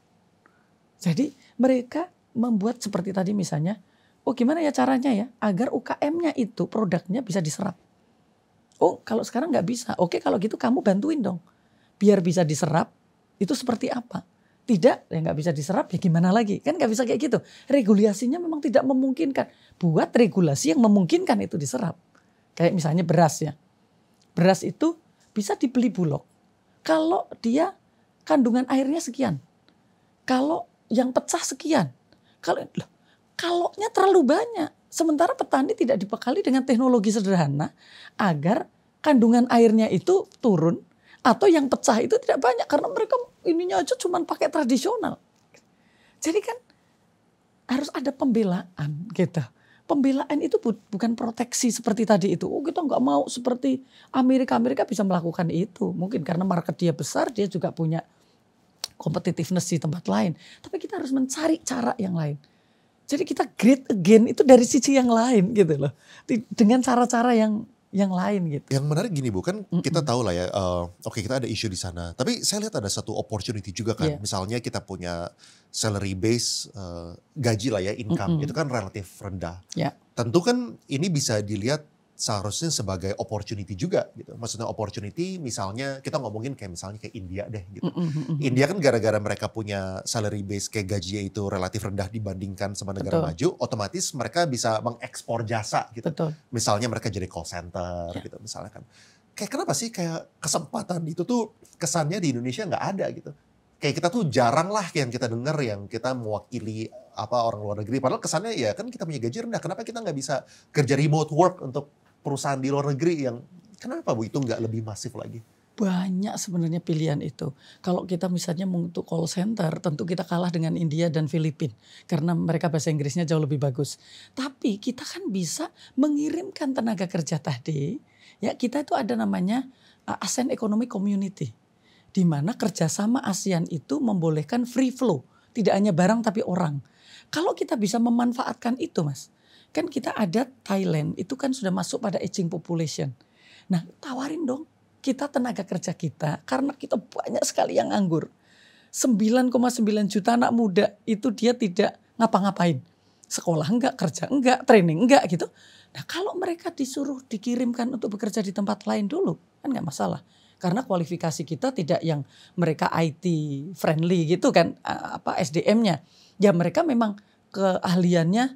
Jadi mereka membuat seperti tadi misalnya, oh gimana ya caranya ya agar UKM-nya itu produknya bisa diserap. Oh kalau sekarang nggak bisa, oke kalau gitu kamu bantuin dong. Biar bisa diserap, itu seperti apa? Tidak, ya nggak bisa diserap ya gimana lagi? Kan nggak bisa kayak gitu. Regulasinya memang tidak memungkinkan. Buat regulasi yang memungkinkan itu diserap. Kayak misalnya beras ya. Beras itu bisa dibeli Bulog. Kalau dia kandungan airnya sekian. Kalau yang pecah sekian. Kalaunya terlalu banyak. Sementara petani tidak dibekali dengan teknologi sederhana agar kandungan airnya itu turun atau yang pecah itu tidak banyak karena mereka ininya aja cuma pakai tradisional. Jadi kan harus ada pembelaan gitu. Pembelaan itu bukan proteksi seperti tadi itu. Oh kita nggak mau seperti Amerika. Amerika bisa melakukan itu. Mungkin karena market dia besar, dia juga punya competitiveness di tempat lain. Tapi kita harus mencari cara yang lain. Jadi kita great again itu dari sisi yang lain gitu loh. Dengan cara-cara yang lain gitu. Yang menarik gini Bu, kan kita tahu lah ya, oke kita ada isu di sana. Tapi saya lihat ada satu opportunity juga kan. Misalnya kita punya salary base, gaji lah ya, income. Itu kan relatif rendah. Tentu kan ini bisa dilihat seharusnya sebagai opportunity juga gitu. Maksudnya opportunity misalnya kita ngomongin kayak misalnya kayak India deh gitu. India kan gara-gara mereka punya salary base kayak gajinya itu relatif rendah dibandingkan sama negara maju, otomatis mereka bisa mengekspor jasa gitu. Misalnya mereka jadi call center gitu misalnya kan. Kayak kenapa sih kayak kesempatan itu tuh kesannya di Indonesia nggak ada gitu. Kayak kita tuh jarang lah yang kita dengar yang kita mewakili apa orang luar negeri. Padahal kesannya ya kan kita punya gaji rendah. Kenapa kita nggak bisa kerja remote work untuk perusahaan di luar negeri yang kenapa Bu itu nggak lebih masif lagi? Banyak sebenarnya pilihan itu. Kalau kita misalnya untuk call center tentu kita kalah dengan India dan Filipina. Karena mereka bahasa Inggrisnya jauh lebih bagus. Tapi kita kan bisa mengirimkan tenaga kerja tadi. Ya kita itu ada namanya ASEAN Economic Community. Di mana kerjasama ASEAN itu membolehkan free flow. Tidak hanya barang tapi orang. Kalau kita bisa memanfaatkan itu Mas. Kan kita ada Thailand itu kan sudah masuk pada aging population. Nah tawarin dong kita tenaga kerja kita karena kita banyak sekali yang nganggur. 9,9 juta anak muda itu dia tidak ngapa-ngapain. Sekolah enggak, kerja enggak, training enggak gitu. Nah kalau mereka disuruh dikirimkan untuk bekerja di tempat lain dulu kan enggak masalah. Karena kualifikasi kita tidak yang mereka IT friendly gitu kan, SDM-nya. Ya mereka memang keahliannya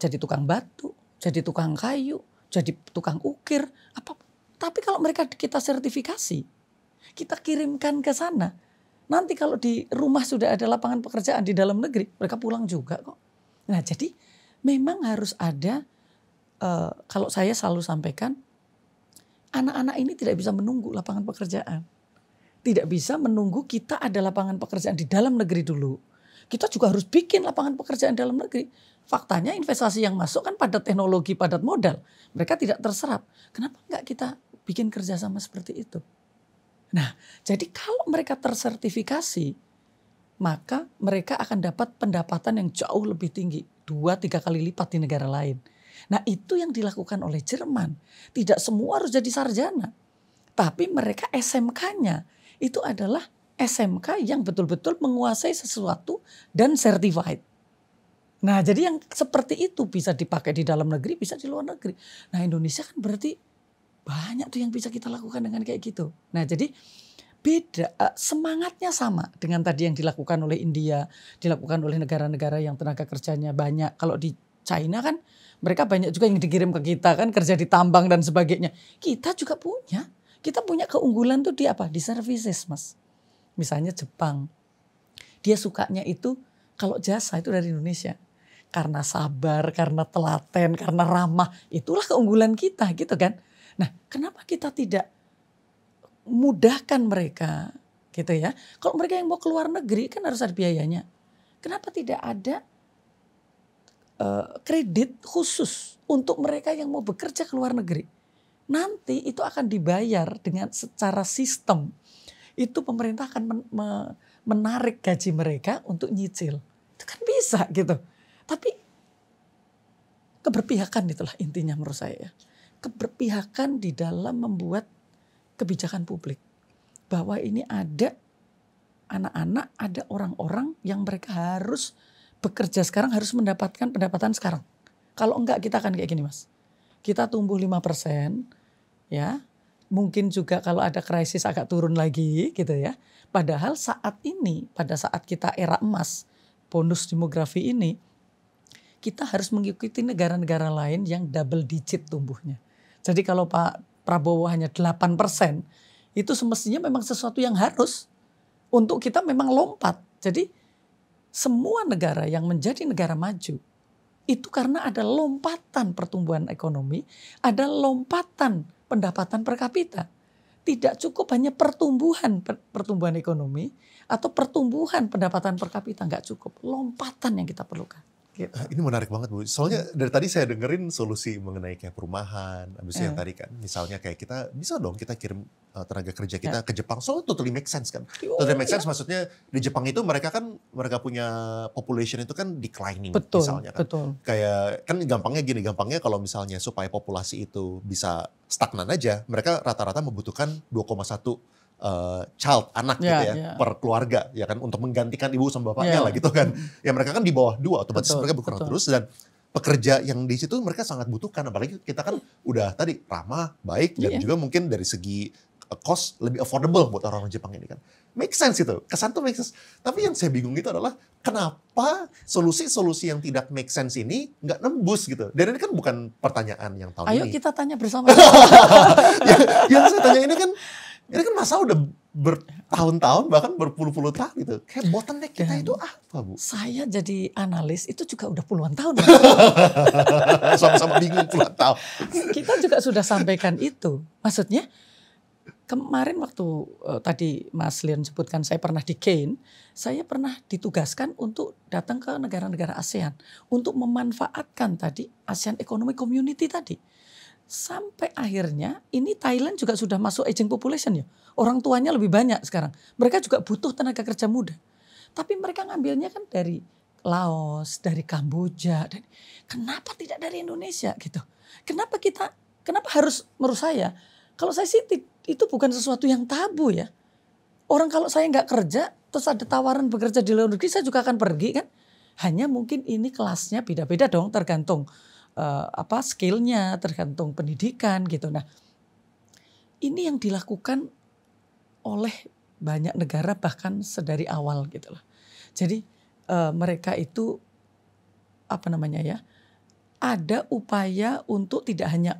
jadi tukang batu, jadi tukang kayu, jadi tukang ukir, apa. Tapi kalau mereka kita sertifikasi, kita kirimkan ke sana. Nanti kalau di rumah sudah ada lapangan pekerjaan di dalam negeri, mereka pulang juga kok. Nah jadi memang harus ada, kalau saya selalu sampaikan, anak-anak ini tidak bisa menunggu lapangan pekerjaan. Tidak bisa menunggu kita ada lapangan pekerjaan di dalam negeri dulu. Kita juga harus bikin lapangan pekerjaan dalam negeri. Faktanya investasi yang masuk kan padat teknologi, padat modal. Mereka tidak terserap. Kenapa enggak kita bikin kerjasama seperti itu? Nah, jadi kalau mereka tersertifikasi, maka mereka akan dapat pendapatan yang jauh lebih tinggi. 2-3 kali lipat di negara lain. Nah itu yang dilakukan oleh Jerman. Tidak semua harus jadi sarjana. Tapi mereka SMK-nya itu adalah SMK yang betul-betul menguasai sesuatu dan certified. Nah jadi yang seperti itu bisa dipakai di dalam negeri, bisa di luar negeri. Nah Indonesia kan berarti banyak tuh yang bisa kita lakukan dengan kayak gitu. Nah jadi beda, semangatnya sama dengan tadi yang dilakukan oleh India, dilakukan oleh negara-negara yang tenaga kerjanya banyak. Kalau di China kan mereka banyak juga yang dikirim ke kita kan, kerja di tambang dan sebagainya. Kita juga punya. Kita punya keunggulan tuh di apa? Di services, Mas. Misalnya Jepang. Dia sukanya itu kalau jasa itu dari Indonesia. Karena sabar, karena telaten, karena ramah. Itulah keunggulan kita gitu kan. Nah kenapa kita tidak mudahkan mereka gitu ya. Kalau mereka yang mau keluar negeri kan harus ada biayanya. Kenapa tidak ada kredit khusus untuk mereka yang mau bekerja ke luar negeri? Nanti itu akan dibayar dengan secara sistem. Itu pemerintah akan menarik gaji mereka untuk nyicil. Itu kan bisa gitu. Tapi keberpihakan itulah intinya menurut saya. Keberpihakan di dalam membuat kebijakan publik. Bahwa ini ada anak-anak, ada orang-orang yang mereka harus bekerja sekarang, harus mendapatkan pendapatan sekarang. Kalau enggak kita akan kayak gini, Mas. Kita tumbuh 5%, ya. Mungkin juga kalau ada krisis agak turun lagi gitu ya. Padahal saat ini, pada saat kita era emas, bonus demografi ini, kita harus mengikuti negara-negara lain yang double digit tumbuhnya. Jadi kalau Pak Prabowo hanya 8%, itu semestinya memang sesuatu yang harus untuk kita memang lompat. Jadi semua negara yang menjadi negara maju itu karena ada lompatan pertumbuhan ekonomi, ada lompatan pendapatan per kapita. Tidak cukup hanya pertumbuhan ekonomi atau pertumbuhan pendapatan per kapita, nggak cukup. Lompatan yang kita perlukan. Gitu. Ini menarik banget Bu. Soalnya dari tadi saya dengerin solusi mengenai kayak perumahan, habis yang tadi kan, misalnya kayak kita bisa dong kita kirim tenaga kerja kita ke Jepang. So totally make sense kan. Totally make sense maksudnya di Jepang itu mereka punya population itu kan declining misalnya kan. Betul. Kayak kan gampangnya kalau misalnya supaya populasi itu bisa stagnan aja, mereka rata-rata membutuhkan 2,1 child anak gitu ya per keluarga ya kan untuk menggantikan ibu sama bapaknya lah gitu kan. Ya mereka kan di bawah 2 otomatis mereka berkurang terus dan pekerja yang di situ mereka sangat butuhkan, apalagi kita kan udah tadi ramah, baik dan juga mungkin dari segi cost lebih affordable buat orang Jepang ini kan. Make sense itu, kesan tuh make sense. Tapi yang saya bingung itu adalah kenapa solusi-solusi yang tidak make sense ini nggak nembus gitu. Dan ini kan bukan pertanyaan yang tahun ini. Ayo kita tanya bersama. yang saya tanya ini kan masa udah bertahun-tahun bahkan berpuluh-puluh tahun gitu. Kayak bottleneck kita itu apa Bu? Saya jadi analis itu juga udah puluhan tahun. Sama-sama bingung puluhan tahun. Kita juga sudah sampaikan itu. Maksudnya kemarin waktu tadi Mas Leon sebutkan saya pernah di Cairn, saya pernah ditugaskan untuk datang ke negara-negara ASEAN untuk memanfaatkan tadi ASEAN Economic Community tadi. Sampai akhirnya ini Thailand juga sudah masuk aging population ya. Orang tuanya lebih banyak sekarang. Mereka juga butuh tenaga kerja muda. Tapi mereka ngambilnya kan dari Laos, dari Kamboja. Kenapa tidak dari Indonesia gitu? Kenapa harus menurut saya? Kalau saya sih itu bukan sesuatu yang tabu ya. Orang kalau saya nggak kerja terus ada tawaran bekerja di luar negeri saya juga akan pergi kan. Hanya mungkin ini kelasnya beda-beda dong tergantung skillnya, tergantung pendidikan gitu. Nah ini yang dilakukan oleh banyak negara bahkan sedari awal gitu loh. Jadi mereka itu apa namanya ya, ada upaya untuk tidak hanya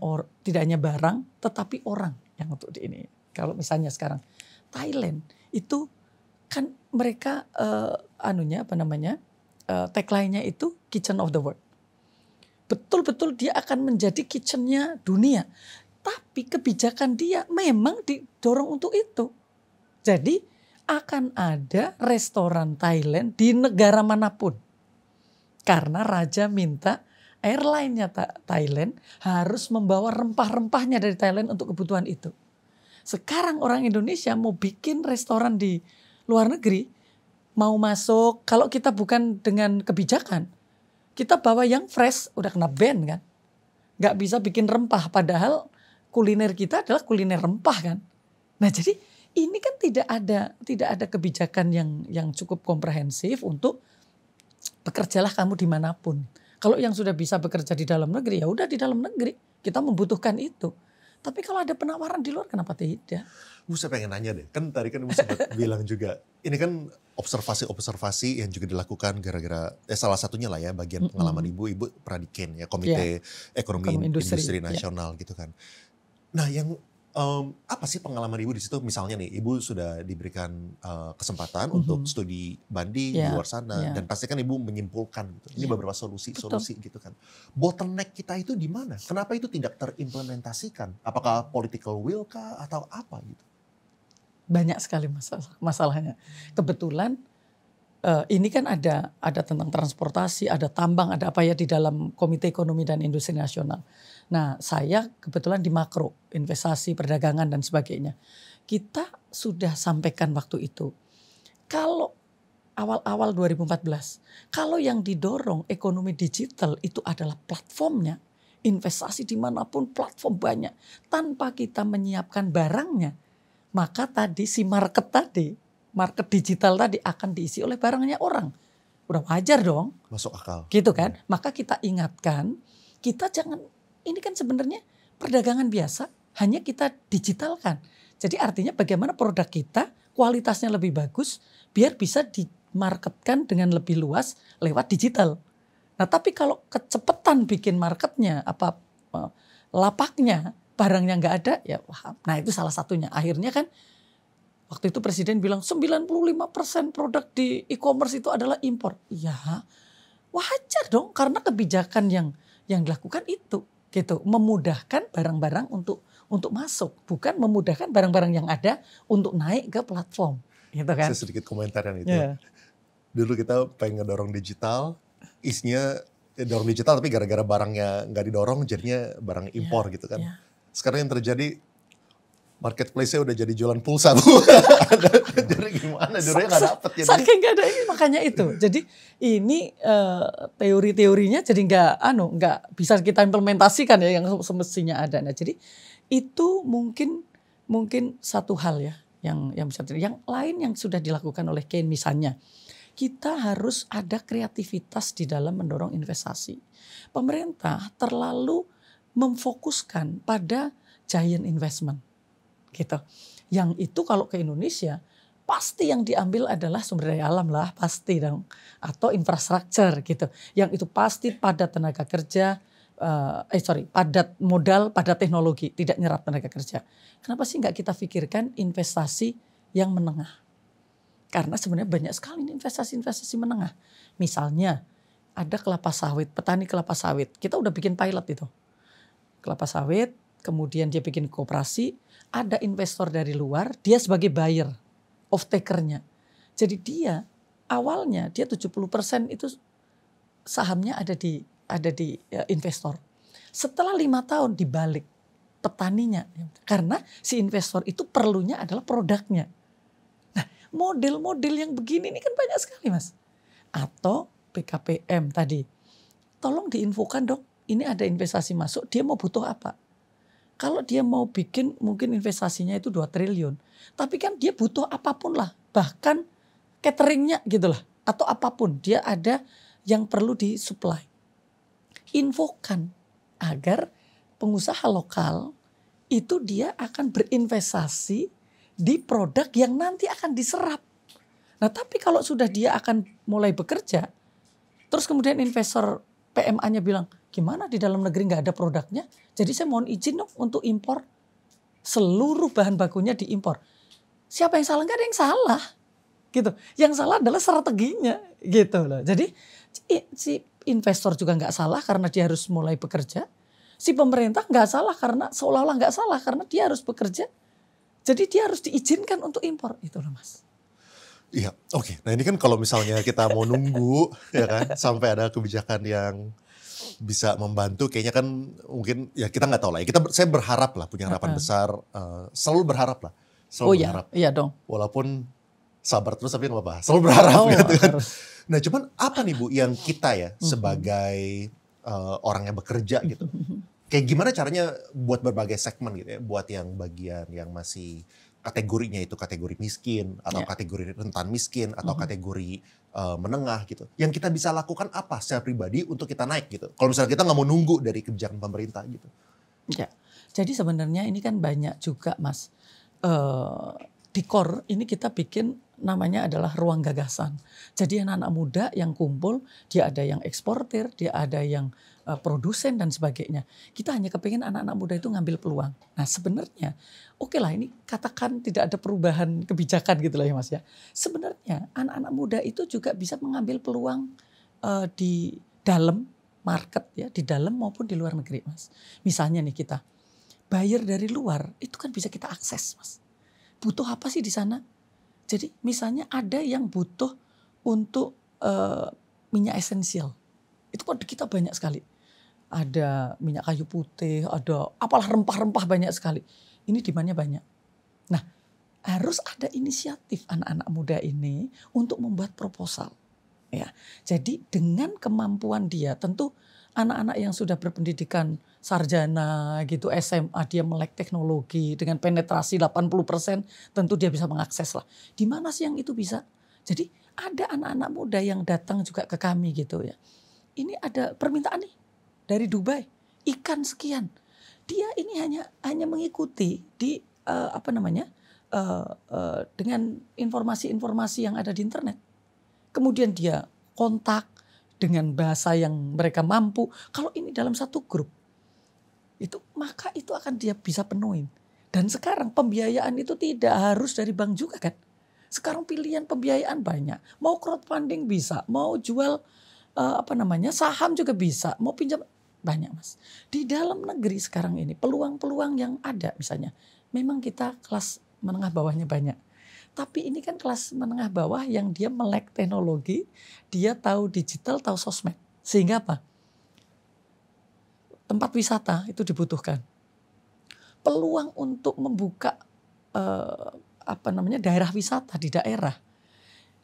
barang tetapi orang yang untuk di ini. Kalau misalnya sekarang Thailand itu kan mereka tagline-nya itu kitchen of the world. Betul-betul dia akan menjadi kitchennya dunia. Tapi kebijakan dia memang didorong untuk itu. Jadi akan ada restoran Thailand di negara manapun. Karena raja minta airline-nya Thailand harus membawa rempah-rempahnya dari Thailand untuk kebutuhan itu. Sekarang orang Indonesia mau bikin restoran di luar negeri, mau masuk, kalau kita bukan dengan kebijakan, kita bawa yang fresh, udah kena ban kan. Gak bisa bikin rempah, padahal kuliner kita adalah kuliner rempah kan. Nah jadi ini kan tidak ada kebijakan yang cukup komprehensif untuk bekerjalah kamu dimanapun. Kalau yang sudah bisa bekerja di dalam negeri, ya udah di dalam negeri. Kita membutuhkan itu. Tapi kalau ada penawaran di luar, kenapa tidak? Saya pengen nanya deh, kan tadi kan Ibu sempat bilang juga, ini kan observasi-observasi yang juga dilakukan gara-gara, salah satunya lah ya, bagian pengalaman Ibu pernah di KEN ya, Komite Ekonomi Industri Nasional gitu kan. Nah yang apa sih pengalaman Ibu di situ? Misalnya nih, Ibu sudah diberikan kesempatan untuk studi banding di luar sana, dan pasti kan Ibu menyimpulkan gitu. Ini beberapa solusi gitu kan. Bottleneck kita itu di mana? Kenapa itu tidak terimplementasikan? Apakah political will kah atau apa gitu? Banyak sekali masalahnya. Kebetulan ini kan ada tentang transportasi, ada tambang, ada apa ya di dalam Komite Ekonomi dan Industri Nasional. Nah, saya kebetulan di makro, investasi, perdagangan dan sebagainya. Kita sudah sampaikan waktu itu, kalau awal-awal 2014, kalau yang didorong ekonomi digital itu adalah platformnya, investasi dimanapun platform banyak. Tanpa kita menyiapkan barangnya, maka tadi si market digital tadi akan diisi oleh barangnya orang. Udah wajar dong. Masuk akal. Gitu kan. Maka kita ingatkan, kita jangan, ini kan sebenarnya perdagangan biasa, hanya kita digitalkan. Jadi artinya bagaimana produk kita kualitasnya lebih bagus, biar bisa dimarketkan dengan lebih luas lewat digital. Nah tapi kalau kecepatan bikin marketnya, lapaknya, barangnya nggak ada, ya nah itu salah satunya. Akhirnya kan waktu itu Presiden bilang 95% produk di e-commerce itu adalah impor. Ya wajar dong, karena kebijakan yang dilakukan itu gitu, memudahkan barang-barang untuk masuk, bukan memudahkan barang-barang yang ada untuk naik ke platform. Gitu kan. Saya sedikit komentarnya itu. Dulu kita pengen ngedorong digital, isinya dorong digital tapi gara-gara barangnya nggak didorong jadinya barang impor gitu kan. Sekarang yang terjadi marketplace-nya udah jadi jualan pulsa Bu. Jadi gimana? Dulunya nggak dapet. Saking nggak ada ini, makanya itu. Jadi ini teori-teorinya jadi nggak bisa kita implementasikan ya yang semestinya ada. Nah jadi itu mungkin satu hal ya yang bisa terjadi. Yang lain yang sudah dilakukan oleh KEN misalnya, kita harus ada kreativitas di dalam mendorong investasi. Pemerintah terlalu memfokuskan pada giant investment. Gitu. Yang itu kalau ke Indonesia pasti yang diambil adalah sumber daya alam lah, pasti dong, atau infrastruktur gitu. Yang itu pasti padat tenaga kerja, padat modal, padat teknologi, tidak nyerap tenaga kerja. Kenapa sih nggak kita pikirkan investasi yang menengah? Karena sebenarnya banyak sekali investasi menengah. Misalnya ada kelapa sawit, petani kelapa sawit, kita udah bikin pilot itu. Kelapa sawit, kemudian dia bikin koperasi, ada investor dari luar, dia sebagai buyer, off-takernya. Jadi dia awalnya dia 70% itu sahamnya ada di investor. Setelah 5 tahun dibalik petaninya, karena si investor itu perlunya adalah produknya. Nah model-model yang begini ini kan banyak sekali Mas. Atau BKPM tadi, tolong diinfokan dong, ini ada investasi masuk, dia mau butuh apa? Kalau dia mau bikin mungkin investasinya itu 2 triliun. Tapi kan dia butuh apapun lah. Bahkan cateringnya gitu lah. Atau apapun. Dia ada yang perlu disuplai. Infokan agar pengusaha lokal itu dia akan berinvestasi di produk yang nanti akan diserap. Nah tapi kalau sudah dia akan mulai bekerja, terus kemudian investor PMA-nya bilang, gimana di dalam negeri nggak ada produknya, jadi saya mohon izin dong untuk impor. Seluruh bahan bakunya diimpor. Siapa yang salah? Nggak ada yang salah. Gitu. Yang salah adalah strateginya. Gitu loh. Jadi si investor juga nggak salah karena dia harus mulai bekerja. Si pemerintah nggak salah karena seolah-olah nggak salah karena dia harus bekerja. Jadi dia harus diizinkan untuk impor. Itu loh Mas. Iya, oke. Nah ini kan kalau misalnya kita mau nunggu ya kan sampai ada kebijakan yang bisa membantu, kayaknya kan mungkin ya kita nggak tahu lah. Saya berharap lah, punya harapan besar, selalu berharap lah, selalu berharap. Iya dong. Walaupun sabar terus tapi nggak apa-apa, selalu berharap gitu kan. Harus. Nah cuman apa nih Bu yang kita ya sebagai orang yang bekerja gitu, kayak gimana caranya buat berbagai segmen gitu ya, buat yang bagian yang masih kategorinya itu kategori miskin atau kategori rentan miskin atau kategori menengah gitu. Yang kita bisa lakukan apa secara pribadi untuk kita naik gitu. Kalau misalnya kita nggak mau nunggu dari kebijakan pemerintah gitu. Ya, jadi sebenarnya ini kan banyak juga Mas. Di core ini kita bikin namanya adalah ruang gagasan. Jadi anak-anak muda yang kumpul, dia ada yang eksportir, dia ada yang produsen dan sebagainya. Kita hanya kepingin anak-anak muda itu ngambil peluang. Nah sebenarnya oke lah ini katakan tidak ada perubahan kebijakan gitu lah ya Mas ya. Sebenarnya anak-anak muda itu juga bisa mengambil peluang di dalam market ya, di dalam maupun di luar negeri Mas. Misalnya nih kita buyer dari luar itu kan bisa kita akses Mas. Butuh apa sih di sana? Jadi misalnya ada yang butuh untuk minyak esensial. Itu kan di kita banyak sekali. Ada minyak kayu putih, ada apalah rempah-rempah banyak sekali. Ini demandnya banyak. Nah harus ada inisiatif anak-anak muda ini untuk membuat proposal. Ya, jadi dengan kemampuan dia tentu anak-anak yang sudah berpendidikan sarjana gitu SMA dia melek teknologi dengan penetrasi 80% tentu dia bisa mengakses lah. Di mana sih yang itu bisa? Jadi ada anak-anak muda yang datang juga ke kami gitu ya. Ini ada permintaan nih dari Dubai ikan sekian. Dia ini hanya mengikuti di dengan informasi-informasi yang ada di internet. Kemudian dia kontak dengan bahasa yang mereka mampu. Kalau ini dalam satu grup, maka itu akan dia bisa penuhin. Dan sekarang pembiayaan itu tidak harus dari bank juga kan. Sekarang pilihan pembiayaan banyak. Mau crowdfunding bisa, mau jual saham juga bisa, mau pinjam banyak Mas. Di dalam negeri sekarang ini peluang-peluang yang ada misalnya, memang kita kelas menengah bawahnya banyak. Tapi ini kan kelas menengah bawah yang dia melek teknologi, dia tahu digital, tahu sosmed. Sehingga apa? Tempat wisata itu dibutuhkan. Peluang untuk membuka daerah wisata di daerah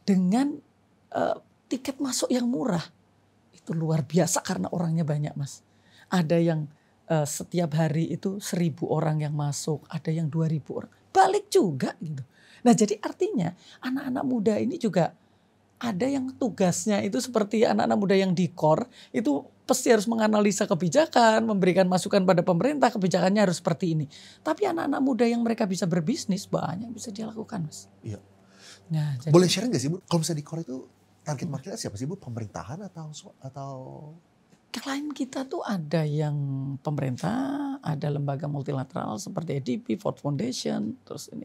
dengan tiket masuk yang murah itu luar biasa karena orangnya banyak Mas. Ada yang setiap hari itu 1.000 orang yang masuk, ada yang 2.000 orang. Balik juga gitu. Nah jadi artinya anak-anak muda ini juga ada yang tugasnya itu seperti anak-anak muda yang di core itu pasti harus menganalisa kebijakan, memberikan masukan pada pemerintah kebijakannya harus seperti ini. Tapi anak-anak muda yang mereka bisa berbisnis banyak bisa dia lakukan Mas. Iya. Nah, jadi, boleh sharing gak sih Bu? Kalau misalnya di core itu target marketnya siapa sih Bu? Pemerintahan atau klien kita tuh ada yang pemerintah, ada lembaga multilateral seperti ADB, Ford Foundation, terus ini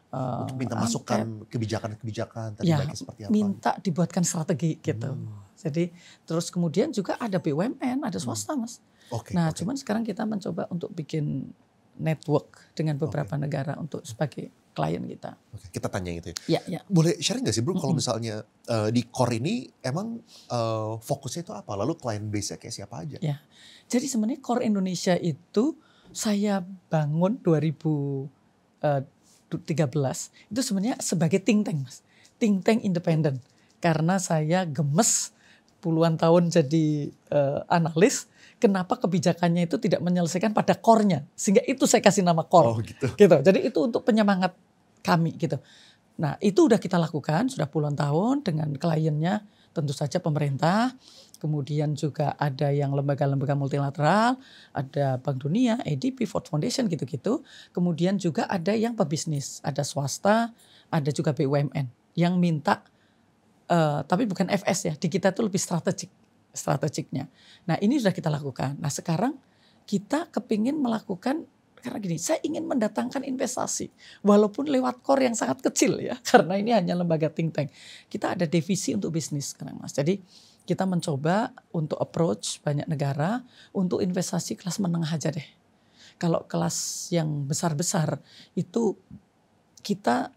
untuk minta masukan kebijakan-kebijakan tadi ya, baiknya seperti apa? minta dibuatkan strategi gitu. Jadi terus kemudian juga ada BUMN, ada swasta Mas. Nah cuman sekarang kita mencoba untuk bikin network dengan beberapa negara untuk sebagai klien kita. Kita tanya gitu ya. Ya. Boleh sharing gak sih Bro kalau misalnya di core ini emang fokusnya itu apa? Lalu client base-nya kayak siapa aja? Ya. Jadi sebenarnya core Indonesia itu saya bangun 2013 itu sebenarnya sebagai think tank Mas. Think tank independen. Karena saya gemes puluhan tahun jadi analis. Kenapa kebijakannya itu tidak menyelesaikan pada core-nya. Sehingga itu saya kasih nama core. Oh gitu. Jadi itu untuk penyemangat kami gitu. Nah itu udah kita lakukan sudah puluhan tahun dengan kliennya tentu saja pemerintah. kemudian juga ada yang lembaga-lembaga multilateral, ada Bank Dunia, ADB, Ford Foundation gitu-gitu. Kemudian juga ada yang pebisnis, ada swasta, ada juga BUMN yang minta, tapi bukan FS ya, di kita itu lebih strategiknya. Nah ini sudah kita lakukan. Nah sekarang kita kepingin melakukan, karena gini, saya ingin mendatangkan investasi walaupun lewat core yang sangat kecil ya, karena ini hanya lembaga think tank. Kita ada divisi untuk bisnis sekarang Mas. Jadi kita mencoba untuk approach banyak negara untuk investasi kelas menengah aja deh. Kalau kelas yang besar-besar itu kita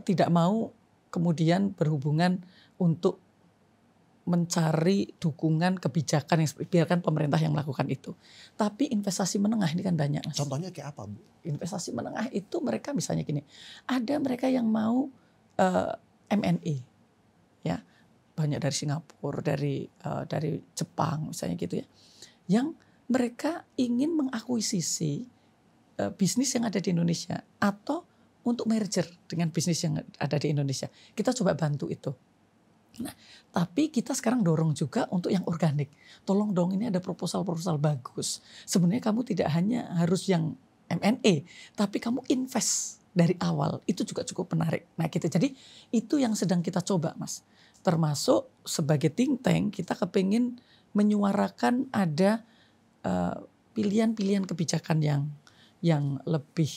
tidak mau kemudian berhubungan untuk mencari dukungan kebijakan yang biarkan pemerintah yang melakukan itu. Tapi investasi menengah ini kan banyak. Mas. Contohnya kayak apa, Bu? Investasi menengah itu mereka misalnya gini, ada mereka yang mau M&A, ya banyak dari Singapura, dari Jepang misalnya gitu ya, yang mereka ingin mengakuisisi bisnis yang ada di Indonesia atau untuk merger dengan bisnis yang ada di Indonesia. Kita coba bantu itu. Nah, tapi kita sekarang dorong juga untuk yang organik. Tolong dong, ini ada proposal-proposal bagus. Sebenarnya kamu tidak hanya harus yang M&A, tapi kamu invest dari awal. Itu juga cukup menarik. Nah, gitu. Jadi itu yang sedang kita coba, Mas. Termasuk sebagai think tank, kita kepingin menyuarakan ada pilihan-pilihan kebijakan yang lebih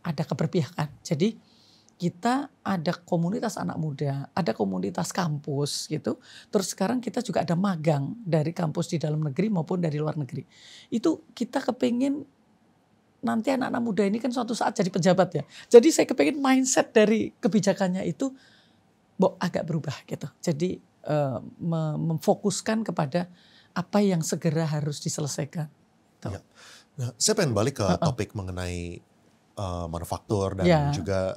ada keberpihakan. Jadi kita ada komunitas anak muda, ada komunitas kampus gitu. Terus sekarang kita juga ada magang dari kampus di dalam negeri maupun dari luar negeri. Itu kita kepingin nanti anak-anak muda ini kan suatu saat jadi pejabat ya. Jadi saya kepingin mindset dari kebijakannya itu agak berubah gitu. Jadi memfokuskan kepada apa yang segera harus diselesaikan. Ya. Nah, saya pengen balik ke topik mengenai manufaktur dan juga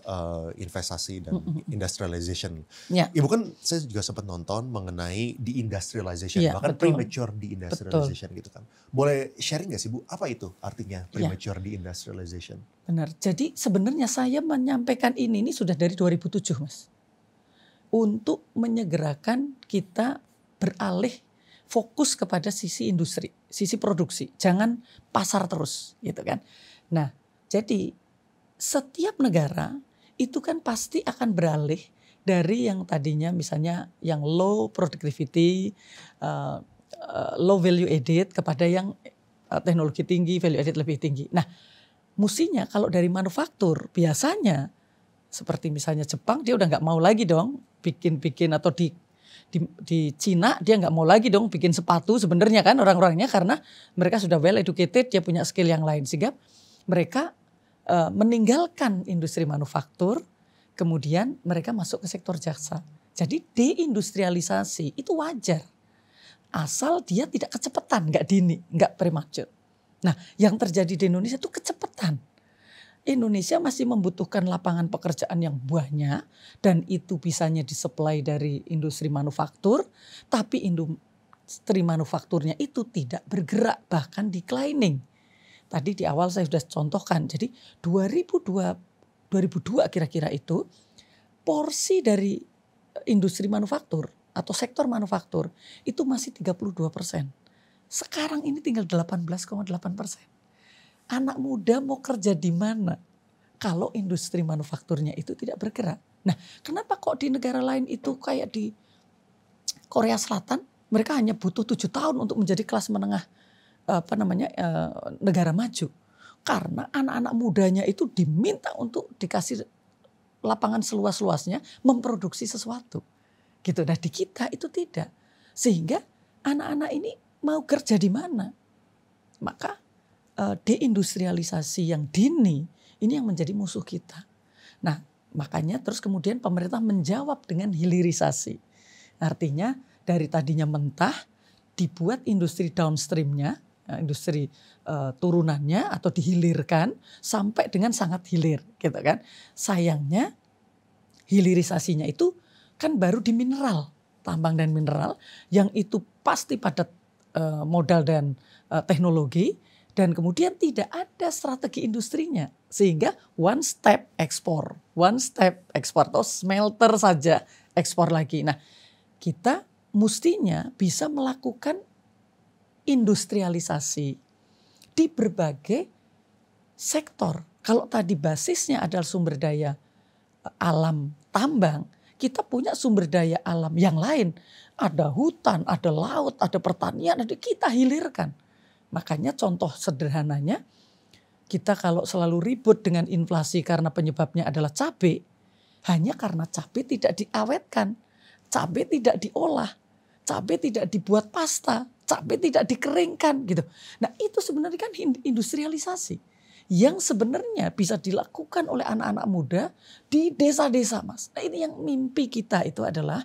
investasi dan industrialization. Ibu kan saya juga sempat nonton mengenai deindustrialization, bahkan premature deindustrialization gitu kan. Boleh sharing nggak sih Bu, apa itu artinya premature deindustrialization? Benar, jadi sebenarnya saya menyampaikan ini sudah dari 2007 Mas. Untuk menyegerakan kita beralih fokus kepada sisi industri, sisi produksi. Jangan pasar terus gitu kan. Nah jadi setiap negara itu kan pasti akan beralih dari yang tadinya misalnya yang low productivity, low value added kepada yang teknologi tinggi, value added lebih tinggi. Nah, mestinya kalau dari manufaktur biasanya seperti misalnya Jepang dia udah nggak mau lagi dong bikin atau di Cina dia nggak mau lagi dong bikin sepatu sebenarnya kan orang-orangnya, karena mereka sudah well educated, dia punya skill yang lain sehingga mereka meninggalkan industri manufaktur, kemudian mereka masuk ke sektor jasa. Jadi deindustrialisasi itu wajar, asal dia tidak kecepatan, nggak dini, nggak prematur. Nah, yang terjadi di Indonesia itu kecepatan. Indonesia masih membutuhkan lapangan pekerjaan yang banyak dan itu bisanya disuplai dari industri manufaktur, tapi industri manufakturnya itu tidak bergerak, bahkan declining. Tadi di awal saya sudah contohkan, jadi 2002 kira-kira itu porsi dari industri manufaktur atau sektor manufaktur itu masih 32%. Sekarang ini tinggal 18,8%. Anak muda mau kerja di mana kalau industri manufakturnya itu tidak bergerak? Nah, kenapa kok di negara lain itu kayak di Korea Selatan mereka hanya butuh 7 tahun untuk menjadi kelas menengah negara maju, karena anak-anak mudanya itu diminta untuk dikasih lapangan seluas-luasnya memproduksi sesuatu gitu. Nah di kita itu tidak, sehingga anak-anak ini mau kerja di mana? Maka deindustrialisasi yang dini ini yang menjadi musuh kita. Nah makanya terus kemudian pemerintah menjawab dengan hilirisasi, artinya dari tadinya mentah dibuat industri downstreamnya, industri turunannya atau dihilirkan sampai dengan sangat hilir gitu kan. Sayangnya hilirisasinya itu kan baru di mineral, tambang dan mineral yang itu pasti padat modal dan teknologi, dan kemudian tidak ada strategi industrinya sehingga one step ekspor atau smelter saja ekspor lagi. Nah kita mestinya bisa melakukan industrialisasi di berbagai sektor. Kalau tadi basisnya adalah sumber daya alam tambang, kita punya sumber daya alam yang lain. Ada hutan, ada laut, ada pertanian, ada kita hilirkan. Makanya contoh sederhananya, kita kalau selalu ribut dengan inflasi karena penyebabnya adalah cabai, hanya karena cabai tidak diawetkan, cabai tidak diolah, cabai tidak dibuat pasta, cabai tidak dikeringkan gitu. Nah itu sebenarnya kan industrialisasi yang sebenarnya bisa dilakukan oleh anak-anak muda di desa-desa, Mas. Nah ini yang mimpi kita itu adalah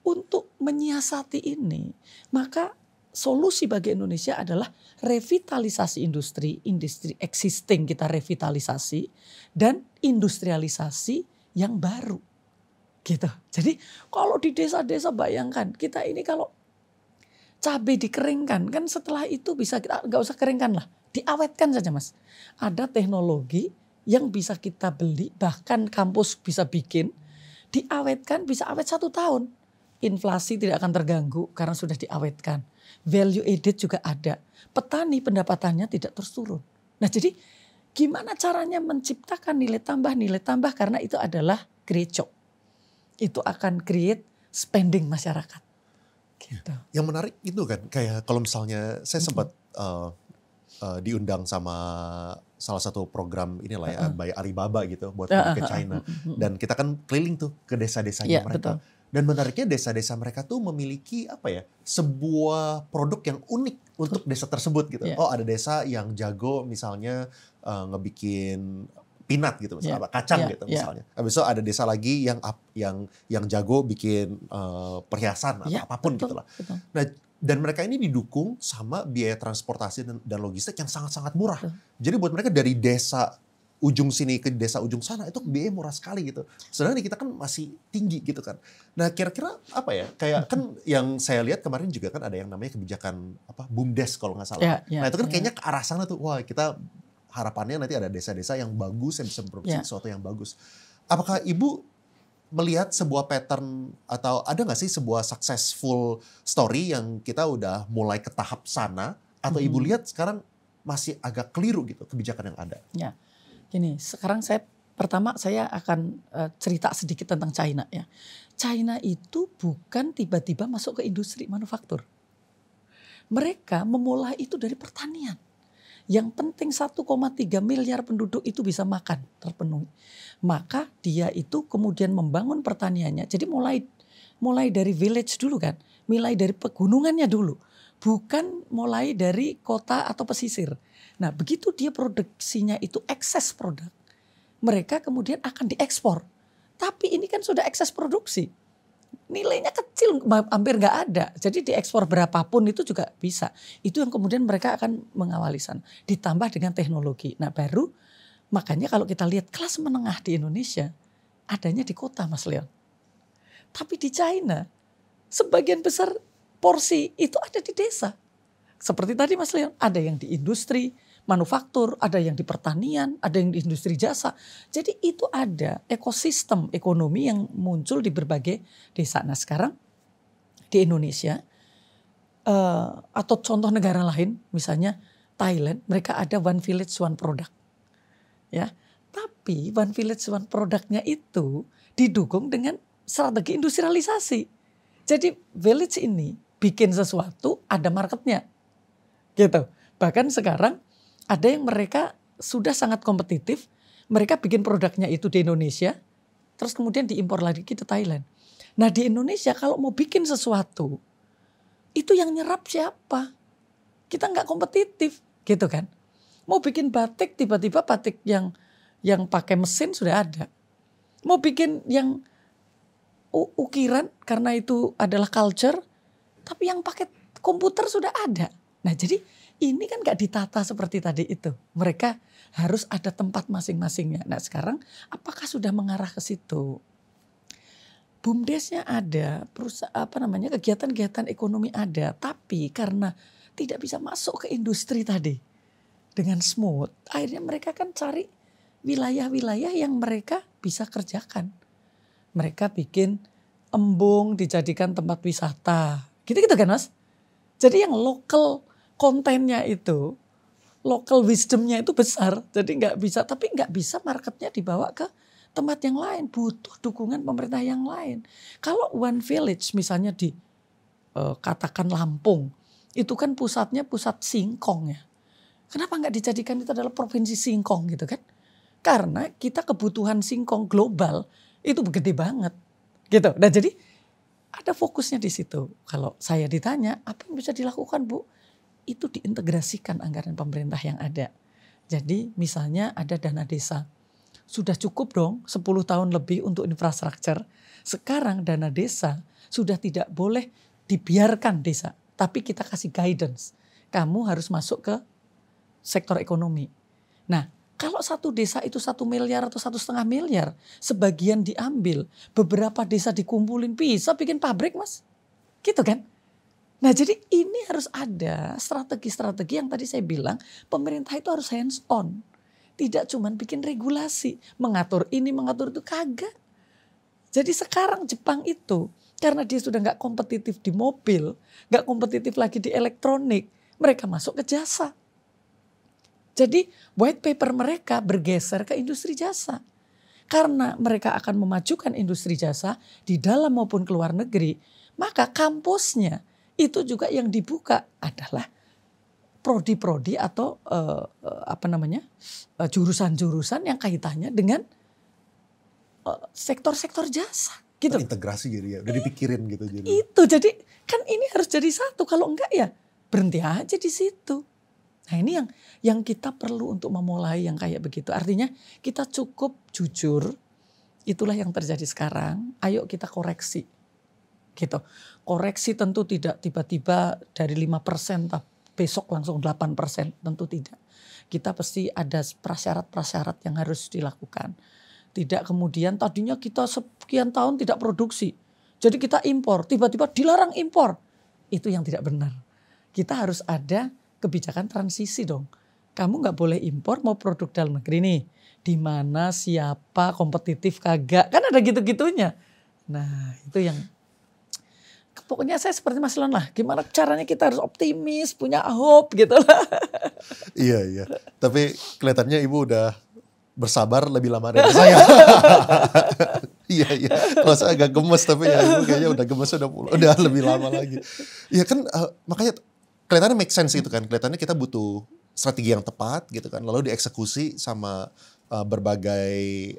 untuk menyiasati ini. Maka solusi bagi Indonesia adalah revitalisasi industri existing kita revitalisasi dan industrialisasi yang baru. Gitu. Jadi kalau di desa-desa bayangkan kita ini kalau cabai dikeringkan kan setelah itu bisa kita nggak usah keringkan lah, diawetkan saja, Mas. Ada teknologi yang bisa kita beli, bahkan kampus bisa bikin, diawetkan bisa awet 1 tahun. Inflasi tidak akan terganggu karena sudah diawetkan. Value added juga ada. Petani pendapatannya tidak terus turun. Nah jadi gimana caranya menciptakan nilai tambah karena itu adalah create job. Itu akan create spending masyarakat. Gitu. Yang menarik itu kan kayak kalau misalnya saya sempat diundang sama salah satu program inilah ya by Alibaba gitu buat pergi ke China dan kita kan keliling tuh ke desa-desanya mereka. Betul. Dan menariknya desa-desa mereka tuh memiliki apa ya sebuah produk yang unik untuk desa tersebut gitu. Oh ada desa yang jago misalnya ngebikin peanut gitu misalnya kacang gitu misalnya. Habis itu ada desa lagi yang jago bikin perhiasan atau apapun gitulah. Nah dan mereka ini didukung sama biaya transportasi dan logistik yang sangat-sangat murah. Jadi buat mereka dari desa ujung sini ke desa ujung sana itu biaya murah sekali gitu. Sedangkan di kita kan masih tinggi gitu kan. Nah kira-kira apa ya? Kayak kan yang saya lihat kemarin juga kan ada yang namanya kebijakan BUMDes kalau nggak salah. Nah itu kan kayaknya ke arah sana tuh. Wah kita harapannya nanti ada desa-desa yang bagus yang bisa memproduksi sesuatu yang bagus. Apakah Ibu melihat sebuah pattern atau ada nggak sih sebuah successful story yang kita udah mulai ke tahap sana atau Ibu lihat sekarang masih agak keliru gitu kebijakan yang ada? Ya, gini sekarang pertama saya akan cerita sedikit tentang China ya. China itu bukan tiba-tiba masuk ke industri manufaktur. Mereka memulai itu dari pertanian. Yang penting 1,3 miliar penduduk itu bisa makan terpenuhi. Maka dia itu kemudian membangun pertaniannya. Jadi mulai dari village dulu kan. Mulai dari pegunungannya dulu. Bukan mulai dari kota atau pesisir. Nah begitu dia produksinya itu ekses produk. Mereka kemudian akan diekspor. Tapi ini kan sudah ekses produksi. Nilainya kecil, hampir nggak ada. Jadi diekspor berapapun itu juga bisa. Itu yang kemudian mereka akan mengawali sana. Ditambah dengan teknologi. Nah baru makanya kalau kita lihat kelas menengah di Indonesia adanya di kota Mas Leon. Tapi di China sebagian besar porsi itu ada di desa. Seperti tadi Mas Leon, ada yang di industri manufaktur, ada yang di pertanian, ada yang di industri jasa. Jadi itu ada ekosistem ekonomi yang muncul di berbagai desa. Nah sekarang di Indonesia atau contoh negara lain, misalnya Thailand, mereka ada One Village One Product. Ya, tapi One Village One Product-nya itu didukung dengan strategi industrialisasi. Jadi village ini bikin sesuatu, ada marketnya, gitu. Bahkan sekarang ada yang mereka sudah sangat kompetitif, mereka bikin produknya itu di Indonesia, terus kemudian diimpor lagi ke Thailand. Nah di Indonesia kalau mau bikin sesuatu, itu yang nyerap siapa? Kita nggak kompetitif, gitu kan? Mau bikin batik, tiba-tiba batik yang pakai mesin sudah ada. Mau bikin yang ukiran, karena itu adalah culture, tapi yang pakai komputer sudah ada. Nah jadi ini kan gak ditata seperti tadi itu. Mereka harus ada tempat masing-masingnya. Nah sekarang apakah sudah mengarah ke situ? BUMDesnya ada, kegiatan-kegiatan ekonomi ada. Tapi karena tidak bisa masuk ke industri tadi dengan smooth, akhirnya mereka kan cari wilayah-wilayah yang mereka bisa kerjakan. Mereka bikin embung dijadikan tempat wisata. Gitu-gitu kan Mas? Jadi yang lokal kontennya itu, local wisdomnya itu besar. Jadi nggak bisa marketnya dibawa ke tempat yang lain. Butuh dukungan pemerintah yang lain. Kalau One Village misalnya di katakan Lampung, itu kan pusatnya pusat singkong ya. Kenapa nggak dijadikan itu adalah provinsi singkong gitu kan? Karena kita kebutuhan singkong global itu gede banget gitu. Nah jadi ada fokusnya di situ. Kalau saya ditanya apa yang bisa dilakukan Bu? Itu diintegrasikan anggaran pemerintah yang ada. Jadi misalnya ada dana desa. Sudah cukup dong 10 tahun lebih untuk infrastruktur. Sekarang dana desa sudah tidak boleh dibiarkan desa. Tapi kita kasih guidance. Kamu harus masuk ke sektor ekonomi. Nah kalau satu desa itu 1 miliar atau 1,5 miliar. Sebagian diambil. Beberapa desa dikumpulin bisa bikin pabrik Mas. Gitu kan. Nah jadi ini harus ada strategi-strategi yang tadi saya bilang. Pemerintah itu harus hands on. Tidak cuma bikin regulasi. Mengatur ini, mengatur itu. Kagak. Jadi sekarang Jepang itu. Karena dia sudah gak kompetitif di mobil. Gak kompetitif lagi di elektronik. Mereka masuk ke jasa. Jadi white paper mereka bergeser ke industri jasa. Karena mereka akan memajukan industri jasa di dalam maupun ke luar negeri. Maka kampusnya itu juga yang dibuka adalah prodi-prodi atau jurusan-jurusan yang kaitannya dengan sektor-sektor jasa. Gitu. Integrasi jadi ya, udah dipikirin gitu. Jadi kan ini harus jadi satu. Kalau enggak ya berhenti aja di situ. Nah ini yang kita perlu untuk memulai yang kayak begitu. Artinya kita cukup jujur. Itulah yang terjadi sekarang. Ayo kita koreksi. Gitu. Koreksi tentu tidak tiba-tiba dari 5% besok langsung 8%. Tentu tidak. Kita pasti ada prasyarat-prasyarat yang harus dilakukan. Tidak kemudian tadinya kita sekian tahun tidak produksi. Jadi kita impor. Tiba-tiba dilarang impor. Itu yang tidak benar. Kita harus ada kebijakan transisi dong. Kamu nggak boleh impor mau produk dalam negeri nih. Di mana siapa kompetitif kagak. Kan ada gitu-gitunya. Nah itu yang. Pokoknya saya seperti Mas Lon lah. Gimana caranya kita harus optimis. Punya hope gitu lah. Iya. Tapi kelihatannya Ibu udah bersabar lebih lama dari saya. Iya. Kalau saya agak gemes tapi ya Ibu kayaknya udah gemes udah lebih lama lagi. Iya kan makanya kelihatannya make sense itu kan. Kelihatannya kita butuh strategi yang tepat gitu kan. Lalu dieksekusi sama berbagai